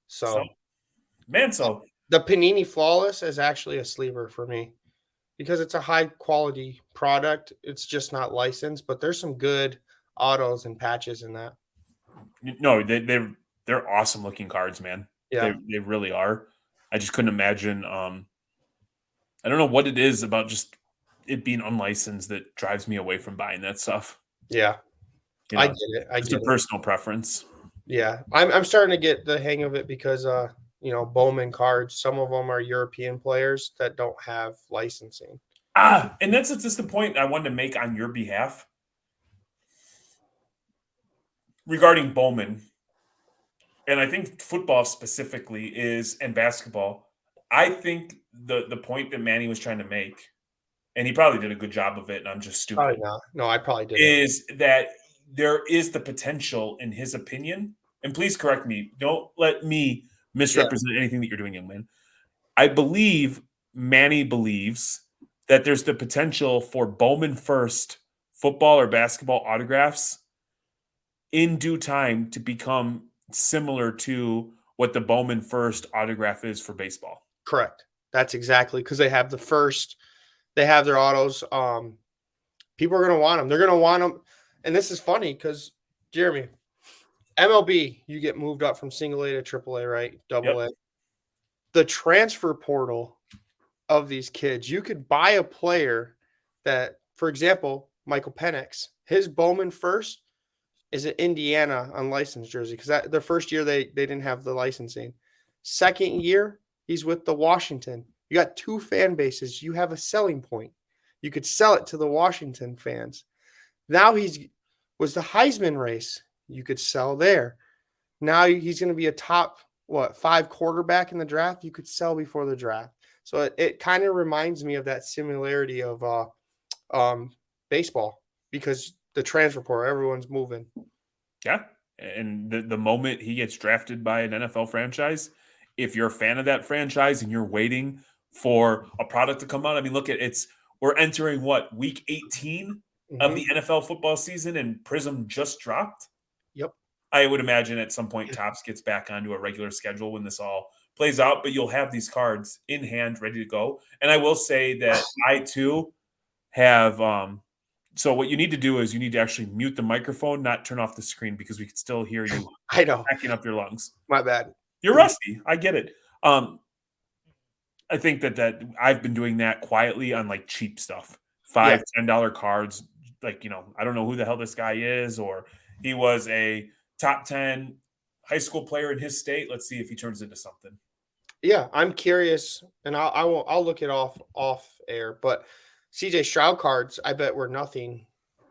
So, So man, so the Panini Flawless is actually a sleeper for me because it's a high quality product. It's just not licensed, but there's some good autos and patches in that. no, they're awesome looking cards, man. Yeah. They really are. I just couldn't imagine. I don't know what it is about just it being unlicensed that drives me away from buying that stuff. Yeah, You I know, get it. I just a get it. personal preference. Yeah, I'm starting to get the hang of it because Bowman cards. Some of them are European players that don't have licensing. And that's just the point I wanted to make on your behalf regarding Bowman. And I think football specifically is, and basketball. I think the point that Manny was trying to make, and he probably did a good job of it, and I'm just Probably stupid, not. No, I probably didn't. is that there is the potential, in his opinion, and please correct me. Don't let me Yeah, misrepresent anything that you're doing, young man. I believe Manny believes that there's the potential for Bowman first football or basketball autographs in due time to become similar to what the Bowman first autograph is for baseball. correct. That's exactly because they have the first. They have their autos. People are gonna want them. They're gonna want them. And this is funny because Jeremy, MLB, you get moved up from single A to triple A, right? Yep. Double A. The transfer portal of these kids, you could buy a player that, for example, Michael Penix, his Bowman first is an Indiana unlicensed jersey because that their first year they didn't have the licensing. Second year, he's with the Washington. You got two fan bases. You have a selling point. You could sell it to the Washington fans. Now he's was the Heisman race. You could sell there. Now he's going to be a top five quarterback in the draft. You could sell before the draft. So it kind of reminds me of that similarity of baseball because the transfer portal, everyone's moving. Yeah. And the moment he gets drafted by an NFL franchise, if you're a fan of that franchise and you're waiting for a product to come out, I mean, look at we're entering what, week 18 of Hmm. the NFL football season, and Prism just dropped. Yep. I would imagine at some point Topps gets back onto a regular schedule when this all plays out, but you'll have these cards in hand ready to go. And I will say that I too have so what you need to do is you need to actually mute the microphone, not turn off the screen because we can still hear you I know. hacking up your lungs. My bad. You're rusty. I get it. Um, I think that I've been doing that quietly on like cheap stuff, Yeah. $5, $10 cards. Like, I don't know who the hell this guy is, or he was a top 10 high school player in his state. Let's see if he turns into something. Yeah. I'm curious, and I'll look it off air. But CJ Stroud cards, I bet were nothing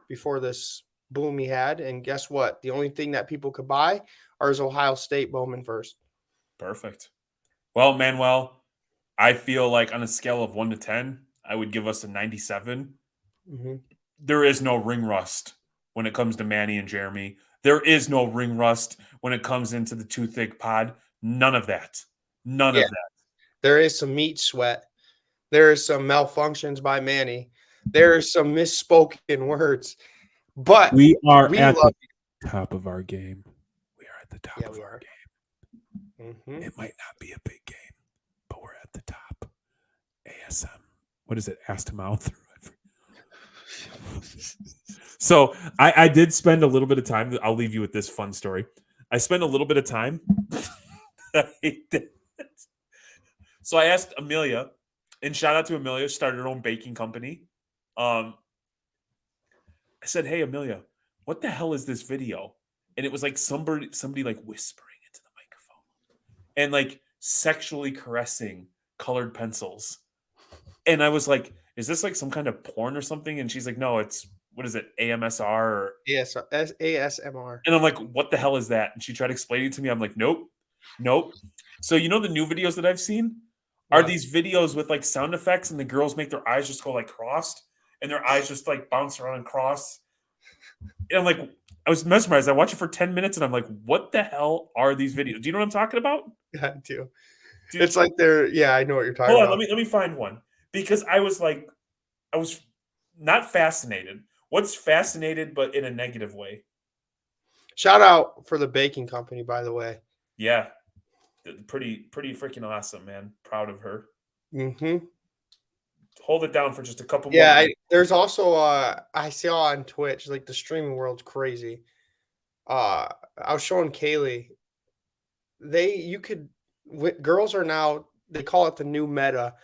before this boom he had. And guess what? The only thing that people could buy are his Ohio State Bowman first. Perfect. Well, Manuel, I feel like on a scale of 1 to 10, I would give us a 97. Hmm. There is no ring rust when it comes to Manny and Jeremy. There is no ring rust when it comes into the Too Thick pod. None of that. None Yeah. of that. There is some meat sweat. There is some malfunctions by Manny. There is some misspoken words. But We are we at love the top of our game. We are at the top Yeah, of we our are. game. Mhm. It might not be a big game, but we're at the top. ASM. What is it? Ass to mouth. So I did spend a little bit of time. I'll leave you with this fun story. I spent a little bit of time. So I asked Amelia, and shout out to Amelia, she started her own baking company. I said, "Hey Amelia, what the hell is this video?" And it was like somebody like whispering into the microphone and like sexually caressing colored pencils. And I was like, "Is this like some kind of porn or something?" And she's like, "No, it's what is it, AMSR?" ASMR. And I'm like, "What the hell is that?" And she tried explaining it to me. I'm like, "Nope, nope." So the new videos that I've seen are What? these videos with like sound effects, and the girls make their eyes just go like crossed, and their eyes just like bounce around and cross. And I'm like, I was mesmerized. I watched it for 10 minutes, and I'm like, "What the hell are these videos?" Do you know what I'm talking about? I do. Do, It's like yeah, I know what you're talking Hold on, about. let me find one because I was like, I was not fascinated. What's fascinated, but in a negative way? Shout out for the baking company, by the way. Yeah, pretty freaking awesome, man. Proud of her. Hmm. Hold it down for just a couple more Yeah, minutes. there's also I saw on Twitch, like the streaming world's crazy. I was showing Kaylee, girls are now, they call it the new meta.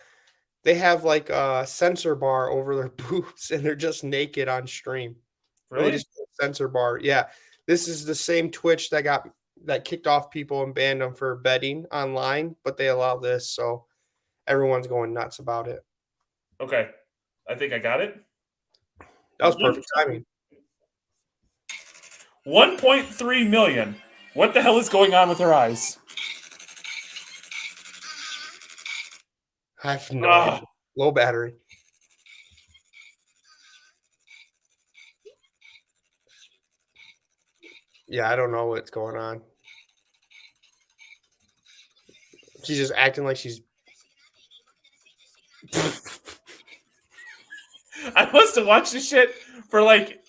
They have like a sensor bar over their boobs, and they're just naked on stream. And they Really? just put a sensor bar. Yeah, this is the same Twitch that kicked off people and banned them for betting online, but they allow this, so everyone's going nuts about it. Okay. I think I got it. That was perfect timing. 1.3 million. What the hell is going on with her eyes? I have no Ah. idea. Low battery. Yeah, I don't know what's going on. She's just acting like she's. I must have watched this shit for like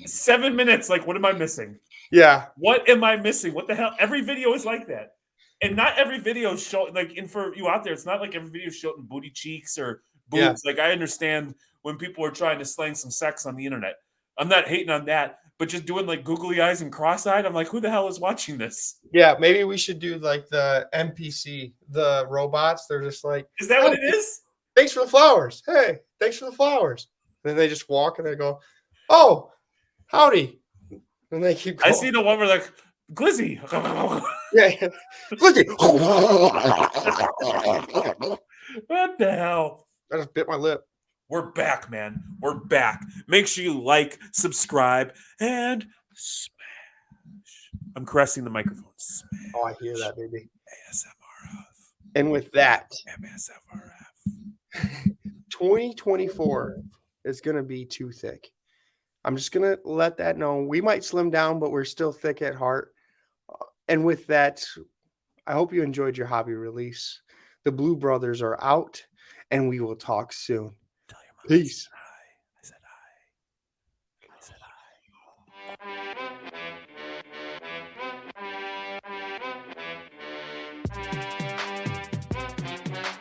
7 minutes. Like, what am I missing? Yeah, What am I missing? What the hell? Every video is like that. And not every video is show like, and for you out there, it's not like every video is showing booty cheeks or Yeah. boobs. Like, I understand when people are trying to slang some sex on the internet. I'm not hating on that, but just doing like googly eyes and cross-eyed, I'm like, who the hell is watching this? yeah. Maybe we should do like the NPC, the robots. They're just like, Is that what it is? thanks for the flowers. Hey, thanks for the flowers. And then they just walk and they go, oh, howdy. And they keep I going. see the one where like Glizzy. Yeah. Look at What the hell? I just bit my lip. We're back, man. We're back. Make sure you like, subscribe, and smash. I'm caressing the microphone. Smash. Oh, I hear that, baby. ASMRF. And with that, MSFRF. 2024 is going to be too thick. I'm just going to let that know. We might slim down, but we're still thick at heart. And with that, I hope you enjoyed your hobby release. The Blue Brothers are out, and we will talk soon. Tell your mom Peace. I said hi. I said hi. I said hi.